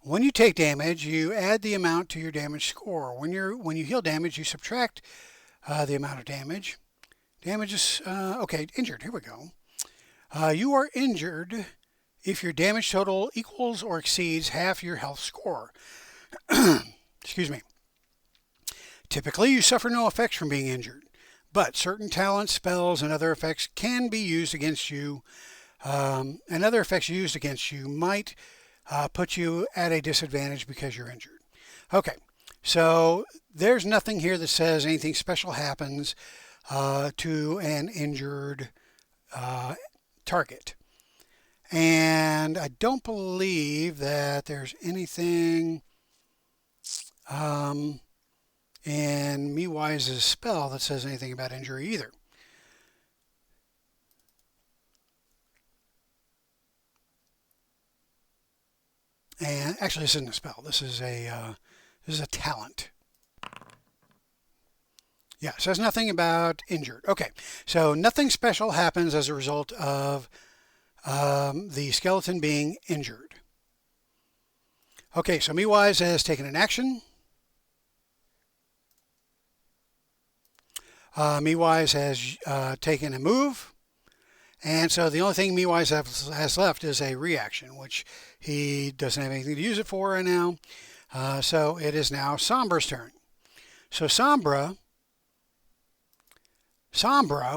When you take damage, you add the amount to your damage score. When you heal damage, you subtract the amount of damage. Damage is okay. Injured. Here we go. You are injured if your damage total equals or exceeds half your health score. Excuse me. Typically, you suffer no effects from being injured, but certain talents, spells, and other effects can be used against you, and other effects used against you might put you at a disadvantage because you're injured. Okay, so there's nothing here that says anything special happens to an injured target. And I don't believe that there's anything in MeWise's spell that says anything about injury either. And actually, this isn't a spell. This is a talent. Yeah, it says nothing about injured. Okay, so nothing special happens as a result of the skeleton being injured. Okay, so MeWise has taken an action. MeWise has taken a move. And so the only thing MeWise has left is a reaction, which he doesn't have anything to use it for right now. So it is now Sombra's turn. So Sombra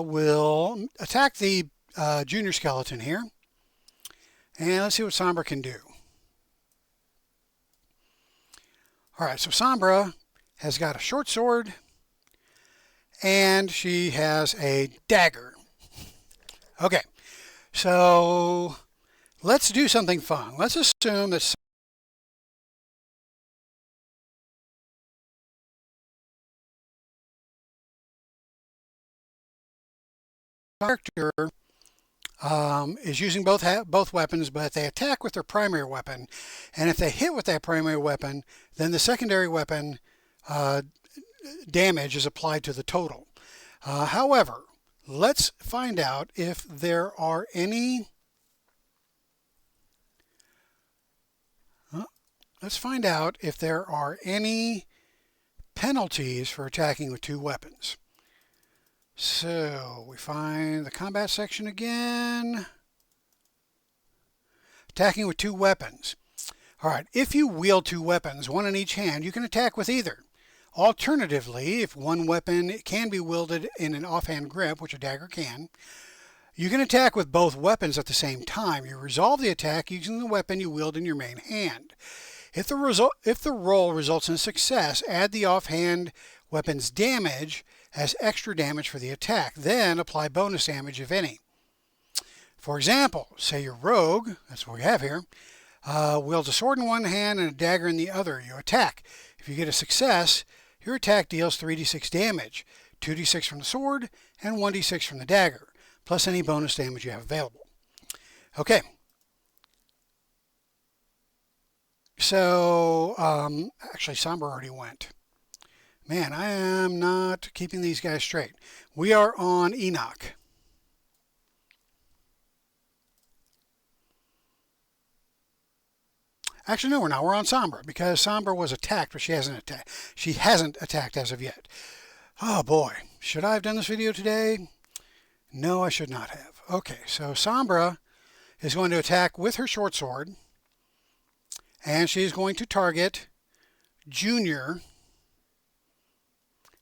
will attack the junior skeleton here. And let's see what Sombra can do. All right, so Sombra has got a short sword, and she has a dagger. Okay, so let's do something fun. Let's assume that character is using both weapons, but they attack with their primary weapon. And if they hit with that primary weapon, then the secondary weapon damage is applied to the total. However, let's find out if there are any. Let's find out if there are any penalties for attacking with two weapons. So we find the combat section again. Attacking with two weapons. All right, if you wield two weapons, one in each hand, you can attack with either. Alternatively, if one weapon can be wielded in an offhand grip, which a dagger can, you can attack with both weapons at the same time. You resolve the attack using the weapon you wield in your main hand. If the roll results in success, add the offhand weapon's damage as extra damage for the attack. Then apply bonus damage, if any. For example, say you're rogue, that's what we have here, wields a sword in one hand and a dagger in the other. You attack. If you get a success, your attack deals 3d6 damage, 2d6 from the sword and 1d6 from the dagger, plus any bonus damage you have available. Okay. So, actually, Sombra already went. Man, I am not keeping these guys straight. We are on Enoch. Actually, no, we're not. We're on Sombra because Sombra was attacked, but she hasn't attacked. She hasn't attacked as of yet. Oh boy, should I have done this video today? No, I should not have. Okay, so Sombra is going to attack with her short sword, and she's going to target Junior.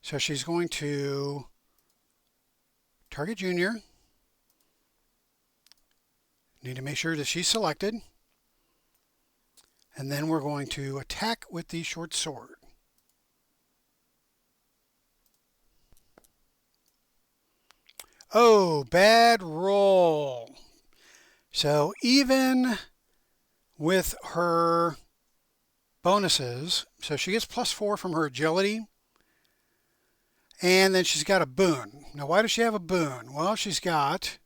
So she's going to target Junior. Need to make sure that she's selected. And then we're going to attack with the short sword. Oh, bad roll. So even with her bonuses. So she gets +4 from her agility. And then she's got a boon. Now, why does she have a boon? Well, she's got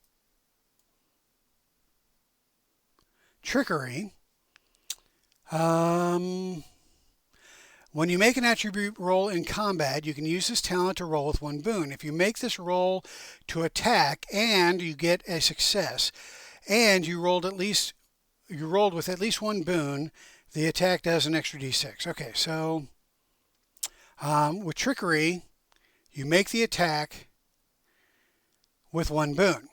trickery. When you make an attribute roll in combat, you can use this talent to roll with one boon. If you make this roll to attack and you get a success, and you rolled with at least one boon, the attack does an extra d6. Okay, so with trickery, you make the attack with one boon.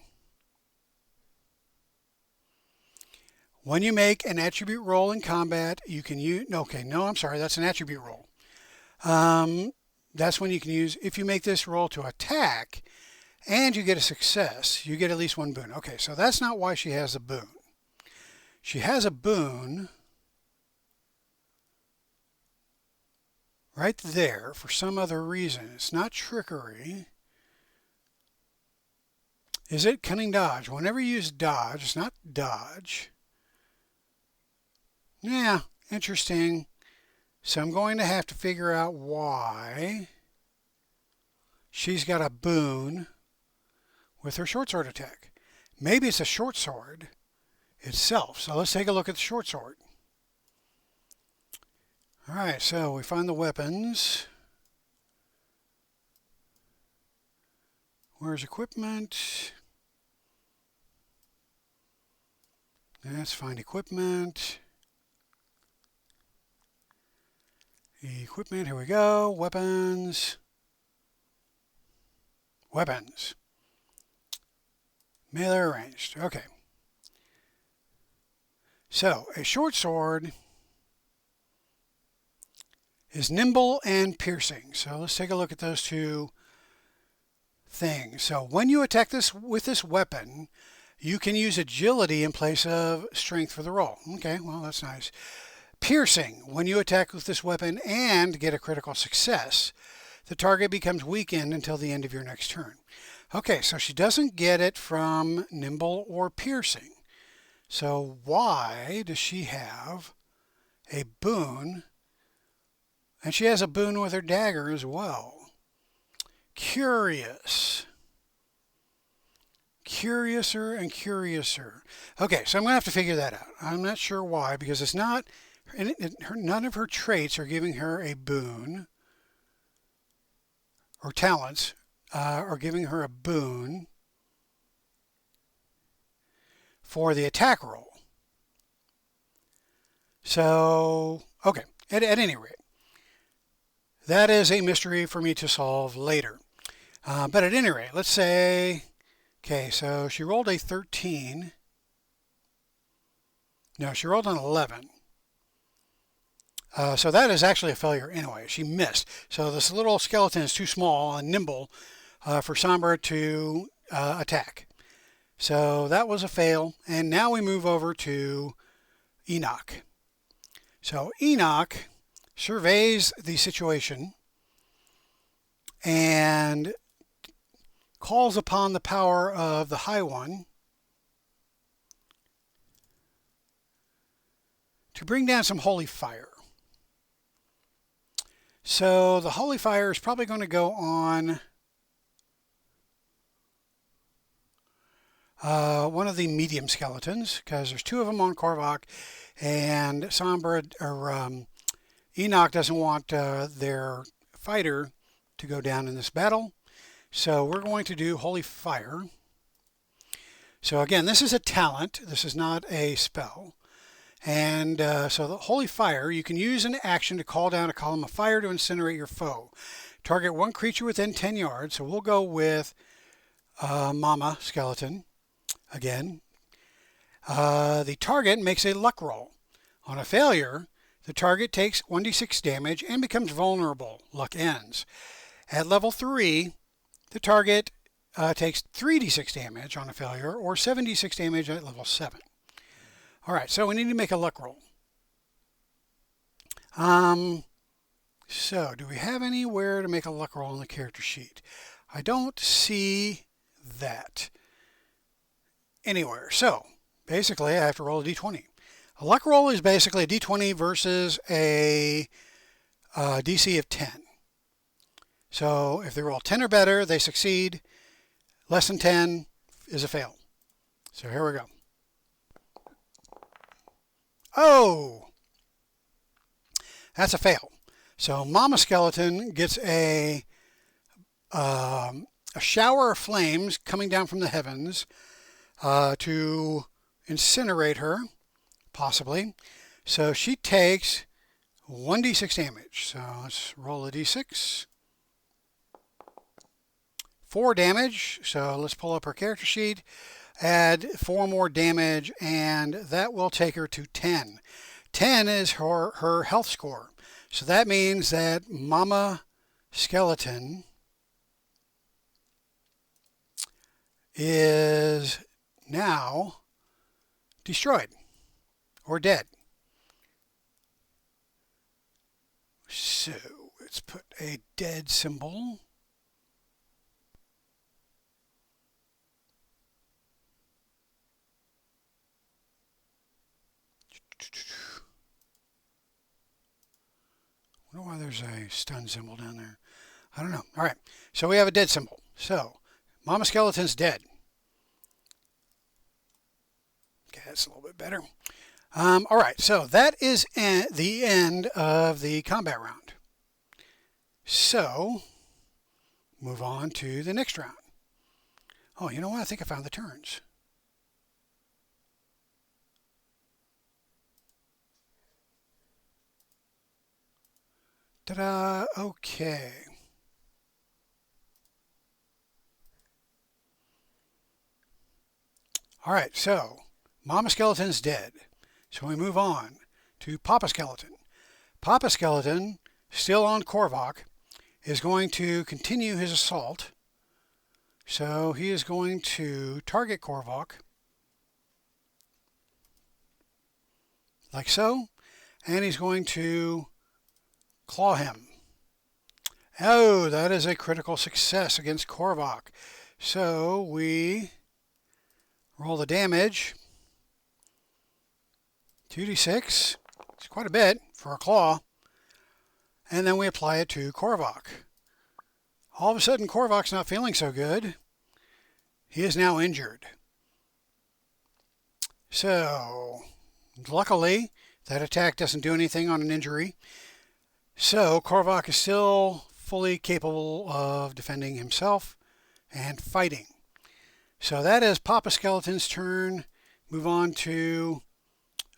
When you make an attribute roll in combat, you can use, that's an attribute roll. That's when you can use, if you make this roll to attack and you get a success, you get at least one boon. Okay, so that's not why she has a boon. She has a boon right there for some other reason. It's not trickery. Is it cunning dodge? Whenever you use dodge, it's not dodge. Yeah, interesting. So I'm going to have to figure out why she's got a boon with her short sword attack. Maybe it's a short sword itself. So let's take a look at the short sword. All right, so we find the weapons. Where's equipment? Let's find equipment. Equipment, here we go. Weapons. Weapons. Melee or ranged. Okay. So, a short sword is nimble and piercing. So let's take a look at those two things. So when you attack this with this weapon, you can use agility in place of strength for the roll. Okay, well, that's nice. Piercing. When you attack with this weapon and get a critical success, the target becomes weakened until the end of your next turn. Okay, so she doesn't get it from nimble or piercing. So why does she have a boon? And she has a boon with her dagger as well. Curious. Curiouser and curiouser. Okay, so I'm going to have to figure that out. I'm not sure why, because it's not, none of her traits are giving her a boon, or talents are giving her a boon for the attack roll. So, okay, at any rate, that is a mystery for me to solve later. But at any rate, let's say, okay, so she rolled a 13. No, she rolled an 11. So that is actually a failure anyway. She missed. So this little skeleton is too small and nimble for Sotww to attack. So that was a fail. And now we move over to Enoch. So Enoch surveys the situation and calls upon the power of the High One to bring down some holy fire. So the holy fire is probably going to go on one of the medium skeletons, because there's two of them on Korvac, and Enoch doesn't want their fighter to go down in this battle. So we're going to do Holy Fire. So again, this is a talent. This is not a spell. And so the Holy Fire, you can use an action to call down a column of fire to incinerate your foe. Target one creature within 10 yards. So we'll go with Mama Skeleton again. The target makes a luck roll. On a failure, the target takes 1d6 damage and becomes vulnerable. Luck ends. At level 3, the target takes 3d6 damage on a failure, or 7d6 damage at level 7. All right, so we need to make a luck roll. So do we have anywhere to make a luck roll on the character sheet? I don't see that anywhere. So basically, I have to roll a d20. A luck roll is basically a d20 versus a DC of 10. So if they roll 10 or better, they succeed. Less than 10 is a fail. So here we go. Oh! That's a fail. So Mama Skeleton gets a shower of flames coming down from the heavens to incinerate her, possibly. So she takes 1d6 damage. So let's roll a d6. 4 damage. So let's pull up her character sheet. Add 4 more damage, and that will take her to 10. 10 is her health score. So that means that Mama Skeleton is now destroyed or dead. So let's put a dead symbol. I wonder why there's a stun symbol down there. I don't know. All right. So we have a dead symbol. So Mama Skeleton's dead. Okay, that's a little bit better. All right. So that is the end of the combat round. So move on to the next round. Oh, you know what? I think I found the turns. Ta-da! Okay. All right, so Mama Skeleton's dead. So we move on to Papa Skeleton. Papa Skeleton, still on Korvac, is going to continue his assault. So he is going to target Korvac, like so, and he's going to claw him. Oh, that is a critical success against Korvac. So we roll the damage. 2d6. It's quite a bit for a claw. And then we apply it to Korvac. All of a sudden, Korvac's not feeling so good. He is now injured. So, luckily, that attack doesn't do anything on an injury. So Korvac is still fully capable of defending himself and fighting. So that is Papa Skeleton's turn. Move on to...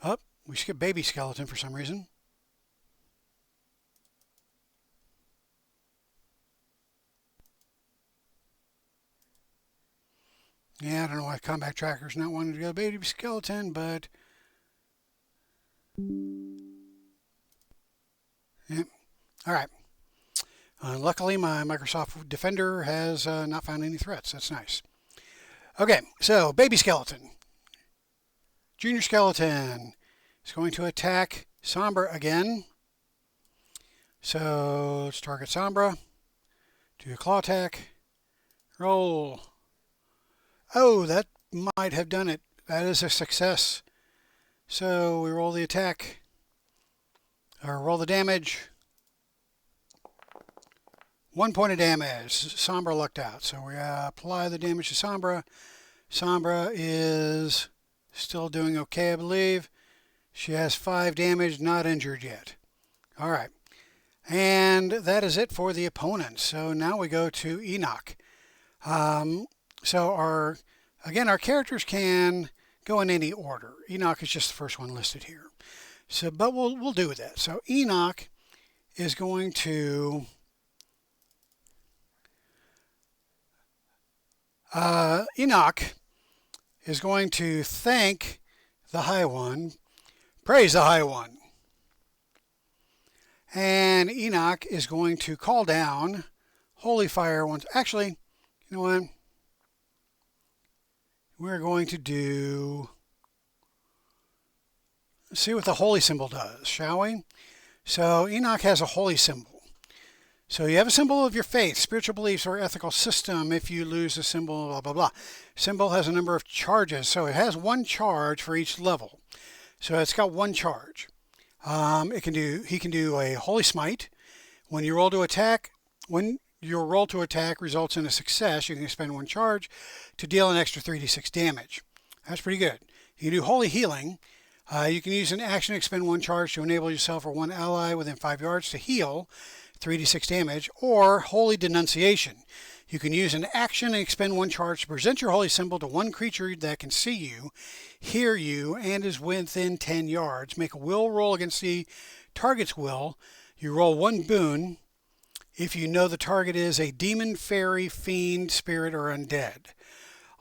Oh, we skipped Baby Skeleton for some reason. Yeah, I don't know why Combat Tracker's not wanting to go Baby Skeleton, but... Yeah. All right. Luckily, my Microsoft Defender has not found any threats. That's nice. Okay, so Baby Skeleton. Junior Skeleton is going to attack Sombra again. So let's target Sombra. Do a claw attack. Roll. Oh, that might have done it. That is a success. So we roll the attack. Or roll the damage. 1 point of damage. Sombra lucked out. So we apply the damage to Sombra. Sombra is still doing okay, I believe. She has 5 damage, not injured yet. All right. And that is it for the opponents. So now we go to Enoch. So our characters can go in any order. Enoch is just the first one listed here. So, but we'll do with that. So Enoch is going to thank the High One, praise the High One. And Enoch is going to call down holy fire once. Actually, you know what? We're going to do... Let's see what the holy symbol does, shall we? So Enoch has a holy symbol. So you have a symbol of your faith, spiritual beliefs, or ethical system. If you lose a symbol, blah, blah, blah. Symbol has a number of charges. So it has 1 charge for each level. So it's got one charge. He can do a Holy Smite. When you roll to attack, when your roll to attack results in a success, you can spend one charge to deal an extra 3d6 damage. That's pretty good. You can do Holy Healing. You can use an action to expend one charge to enable yourself or one ally within 5 yards to heal 3d6 damage, or Holy Denunciation. You can use an action and expend one charge to present your holy symbol to one creature that can see you, hear you, and is within 10 yards. Make a will roll against the target's will. You roll one boon if you know the target is a demon, fairy, fiend, spirit, or undead.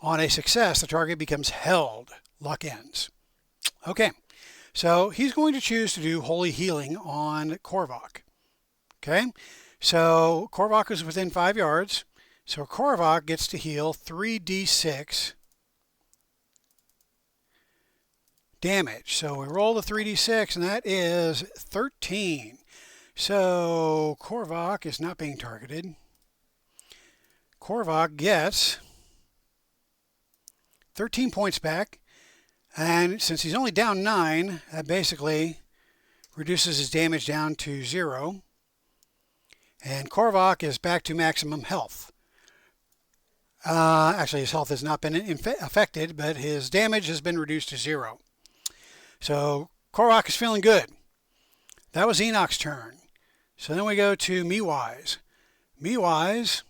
On a success, the target becomes held. Luck ends. Okay, so he's going to choose to do Holy Healing on Korvac. Okay, so Korvac is within 5 yards. So Korvac gets to heal 3d6 damage. So we roll the 3d6, and that is 13. So Korvac is not being targeted. Korvac gets 13 points back, and since he's only down 9, that basically reduces his damage down to 0. And Korvac is back to maximum health. Actually, his health has not been affected, but his damage has been reduced to 0. So Korvac is feeling good. That was Enoch's turn. So then we go to Mewise. Mewise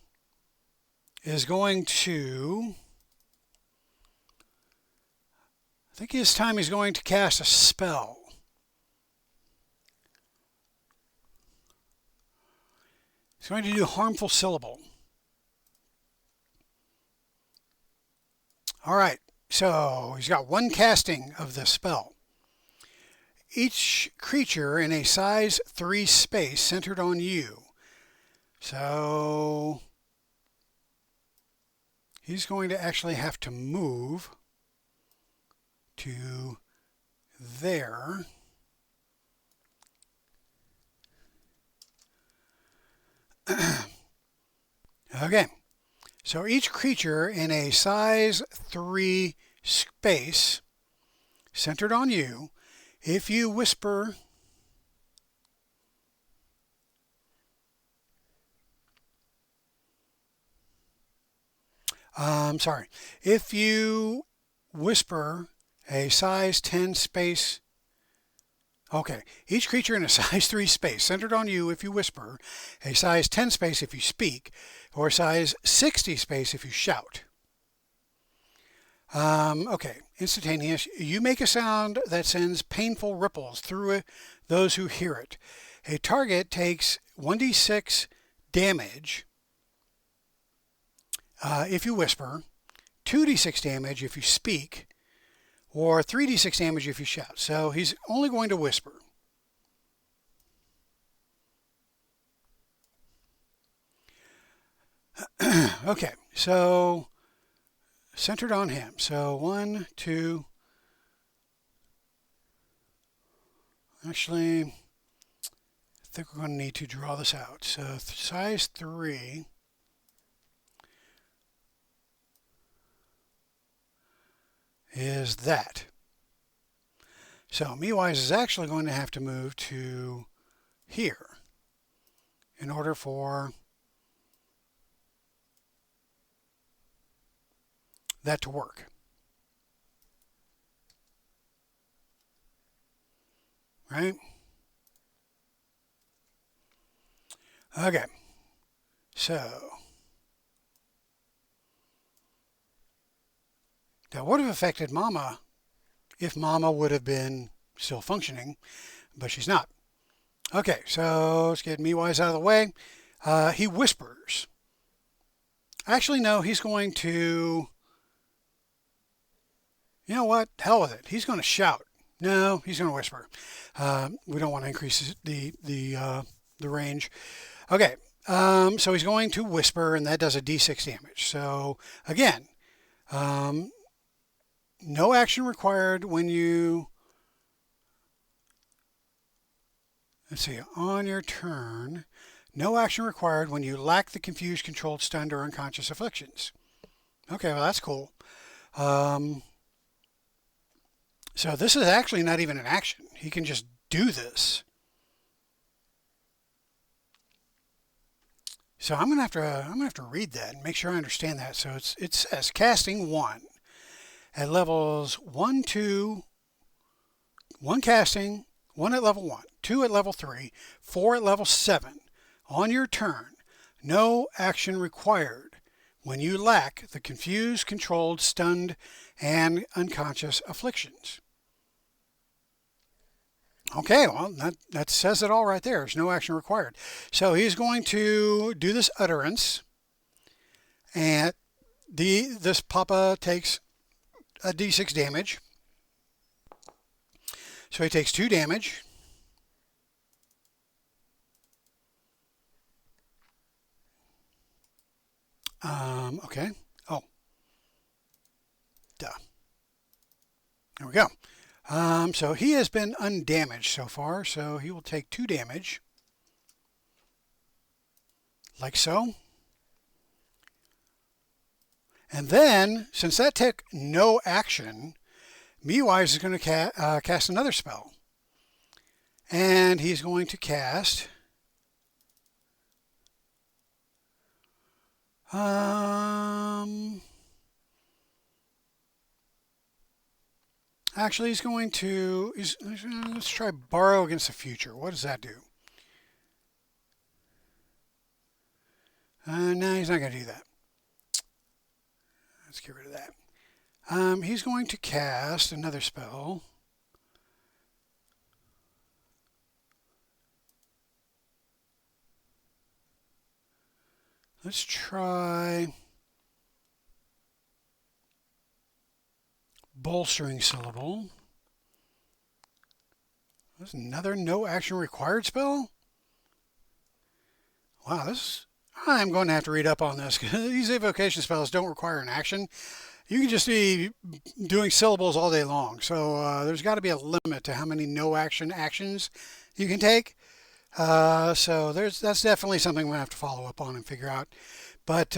is going to... I think this time he's going to cast a spell. He's going to do Harmful Syllable. All right, so he's got one casting of this spell. Each creature in a size 3 space centered on you. So he's going to actually have to move to there. Okay, so each creature in a size 3 space centered on you, if you whisper if you whisper a size 10 space. Okay, each creature in a size 3 space centered on you if you whisper, a size 10 space if you speak, or a size 60 space if you shout. Okay, instantaneous. You make a sound that sends painful ripples through those who hear it. A target takes 1d6 damage if you whisper, 2d6 damage if you speak, or 3d6 damage if you shout. So he's only going to whisper. Okay, so centered on him. So 1, 2. Actually, I think we're going to need to draw this out. So size 3. Is that. So Mewise is actually going to have to move to here in order for that to work. Right? Okay. So that would have affected Mama if Mama would have been still functioning, but she's not. Okay, so let's get Mewise out of the way. He whispers. Actually, no, he's going to... You know what? Hell with it. He's going to shout. No, he's going to whisper. We don't want to increase the range. Okay, so he's going to whisper, and that does a d6 damage. So again, no action required when you... Let's see, on your turn, no action required when you lack the confused, controlled, stunned, or unconscious afflictions. Okay, well, that's cool. So this is actually not even an action. He can just do this. So I'm gonna have to read that and make sure I understand that. So it says casting 1 at levels 1, 2, 1 casting, 1 at level 1, 2 at level 3, 4 at level 7. On your turn, no action required when you lack the confused, controlled, stunned, and unconscious afflictions. Okay, well, that says it all right there. There's no action required. So he's going to do this utterance, and this Papa takes a d6 damage. So he takes 2 damage. Okay. Oh, duh. There we go. So he has been undamaged so far, so he will take 2 damage, like so. And then, since that took no action, MeWise is going to cast another spell. And he's going to cast actually he's going to let's try borrow against the future. What does that do? No, he's not going to do that. Let's get rid of that. He's going to cast another spell. Let's try bolstering syllable. There's another no action required spell. Wow, I'm going to have to read up on this. These evocation spells don't require an action. You can just be doing syllables all day long. So there's got to be a limit to how many no action actions you can take. So that's definitely something we're going to have to follow up on and figure out. But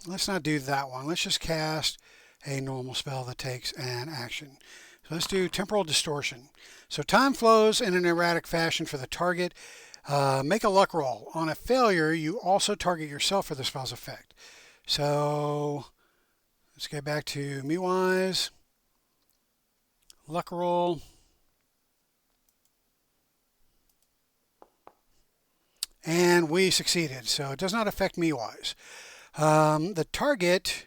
let's not do that one. Let's just cast a normal spell that takes an action. So let's do temporal distortion. So time flows in an erratic fashion for the target. Make a luck roll. On a failure, you also target yourself for the spell's effect. So let's get back to MeWise. Luck roll. And we succeeded, so it does not affect MeWise. The target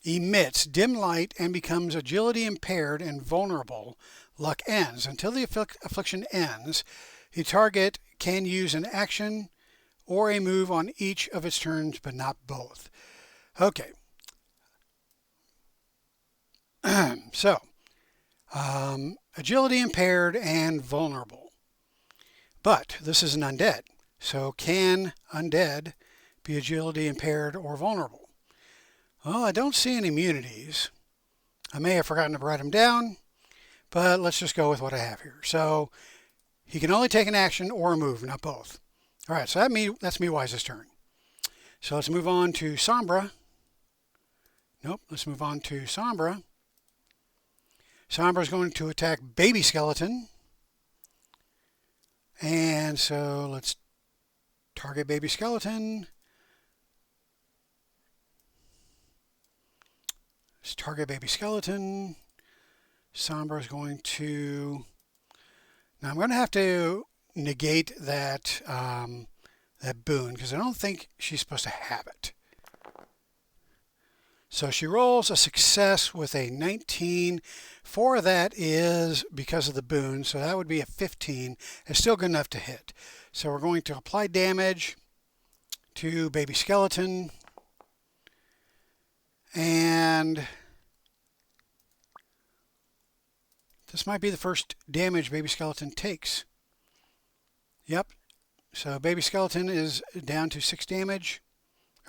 emits dim light and becomes agility impaired and vulnerable. Luck ends. Until the affliction ends, the target can use an action or a move on each of its turns, but not both. Okay. So, agility impaired and vulnerable. But this is an undead. So can undead be agility impaired or vulnerable? Well, I don't see any immunities. I may have forgotten to write them down, but let's just go with what I have here. So he can only take an action or a move, not both. All right, so that's MeWise's turn. So let's move on to Sombra. Nope, let's move on to Sombra. Sombra is going to attack Baby Skeleton. And so let's target Baby Skeleton. Let's target Baby Skeleton. Sombra is going to... Now I'm going to have to negate that, that boon because I don't think she's supposed to have it. So she rolls a success with a 19. 4 of that is because of the boon, so that would be a 15. It's still good enough to hit. So we're going to apply damage to Baby Skeleton. And this might be the first damage Baby Skeleton takes. Yep. So Baby Skeleton is down to 6 damage.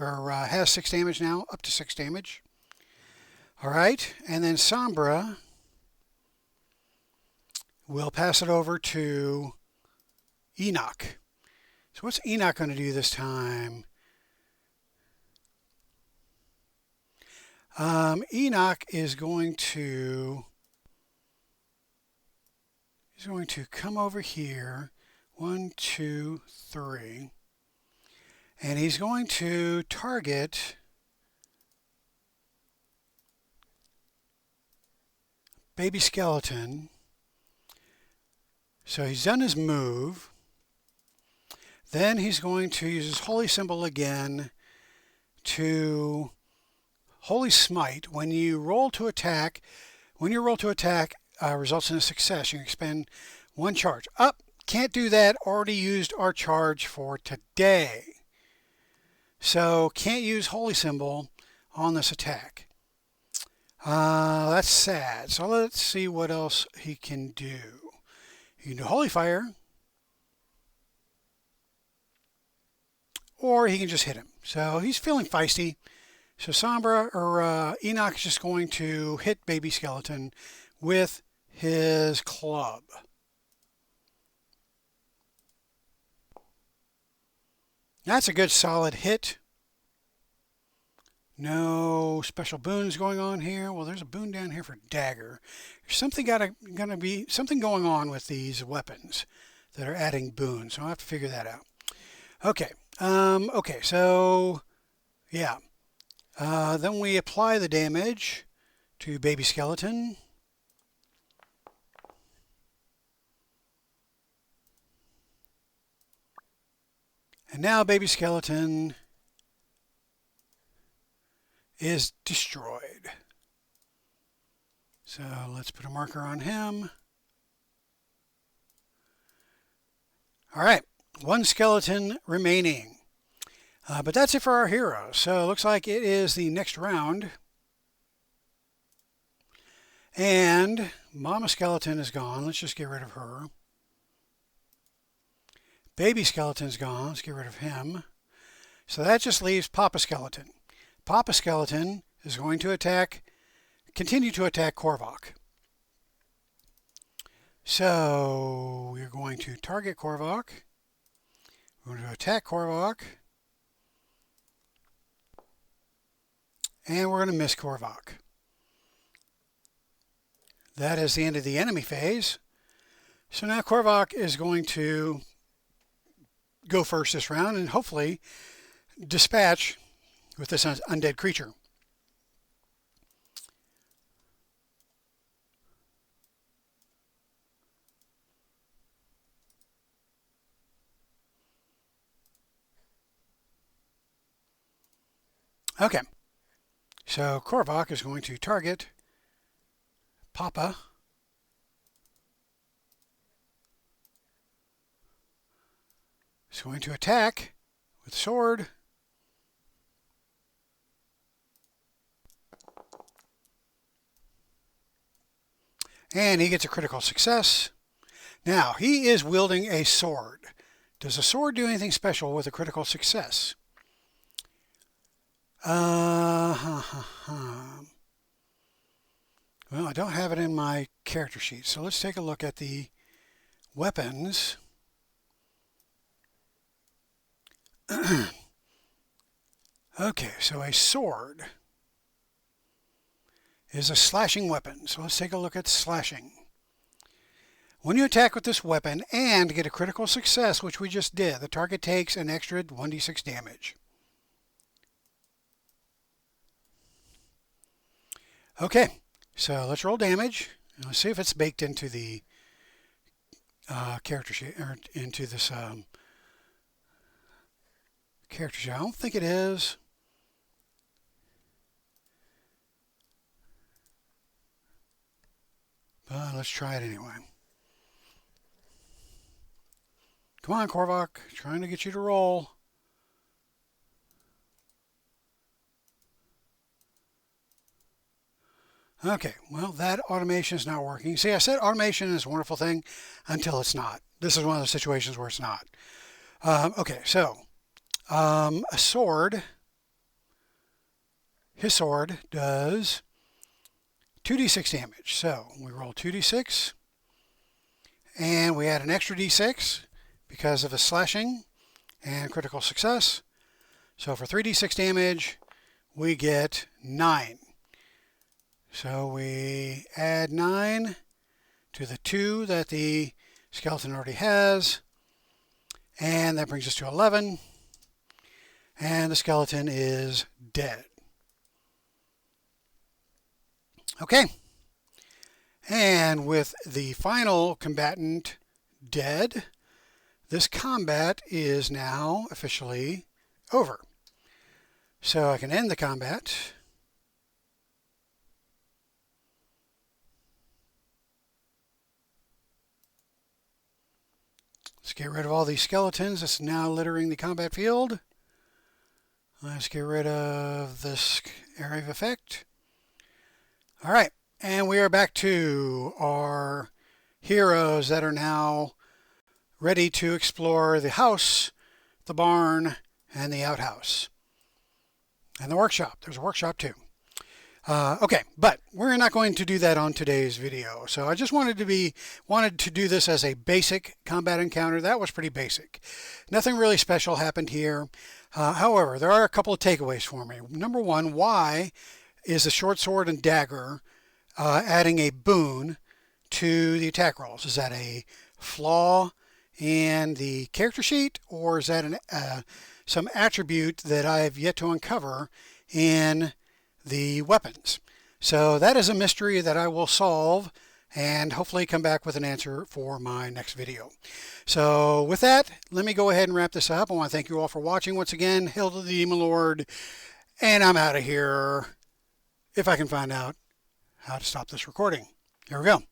Or has 6 damage now, up to 6 damage. All right, and then Sombra will pass it over to Enoch. So what's Enoch going to do this time? Enoch is going to He's going to come over here. 1, 2, 3. And he's going to target baby skeleton. So he's done his move. Then he's going to use his holy symbol again to holy smite. When you roll to attack, results in a success. You can expend 1 charge. Can't do that. Already used our charge for today. So can't use holy symbol on this attack. That's sad. So let's see what else he can do. He can do holy fire, or he can just hit him. So he's feeling feisty. So Enoch is just going to hit baby skeleton with his club. That's a good solid hit. No special boons going on here. Well, there's a boon down here for dagger. There's something gonna be something going on with these weapons that are adding boons. So I'll have to figure that out. Okay. Okay. So yeah. Then we apply the damage to baby skeleton. And now baby skeleton is destroyed. So let's put a marker on him. All right, 1 skeleton remaining. But that's it for our hero. So it looks like it is the next round. And Mama Skeleton is gone. Let's just get rid of her. Baby Skeleton's gone. Let's get rid of him. So that just leaves Papa Skeleton. Papa Skeleton is going to continue to attack Korvac. So we're going to target Korvac. We're going to attack Korvac. And we're going to miss Korvac. That is the end of the enemy phase. So now Korvac is going to go first this round and hopefully dispatch with this undead creature. Okay, so Korvac is going to target Papa. He's going to attack with sword. And he gets a critical success. Now, he is wielding a sword. Does a sword do anything special with a critical success? Well, I don't have it in my character sheet. So let's take a look at the weapons. Okay, so a sword is a slashing weapon. So let's take a look at slashing. When you attack with this weapon and get a critical success, which we just did, the target takes an extra 1d6 damage. Okay, so let's roll damage. Let's see if it's baked into the character sheet, or into this character sheet. I don't think it is. But let's try it anyway. Come on, Korvac. Trying to get you to roll. Okay, well, that automation is not working. See, I said automation is a wonderful thing until it's not. This is one of those situations where it's not. Okay, so a sword, his sword does 2d6 damage. So we roll 2d6, and we add an extra d6 because of a slashing and critical success. So for 3d6 damage, we get 9. So we add 9 to the 2 that the skeleton already has, and that brings us to 11, and the skeleton is dead. Okay, and with the final combatant dead, this combat is now officially over. So I can end the combat. Let's get rid of all these skeletons. It's now littering the combat field. Let's get rid of this area of effect. All right, and we are back to our heroes that are now ready to explore the house, the barn, and the outhouse. And the workshop. There's a workshop too. Okay, but we're not going to do that on today's video. So I just wanted to do this as a basic combat encounter. That was pretty basic. Nothing really special happened here. However, there are a couple of takeaways for me. Number one, why is the short sword and dagger adding a boon to the attack rolls? Is that a flaw in the character sheet, or is that some attribute that I've yet to uncover in the weapons? So that is a mystery that I will solve and hopefully come back with an answer for my next video. So with that, let me go ahead and wrap this up. I want to thank you all for watching. Once again, hail to the Demon Lord, and I'm out of here if I can find out how to stop this recording. Here we go.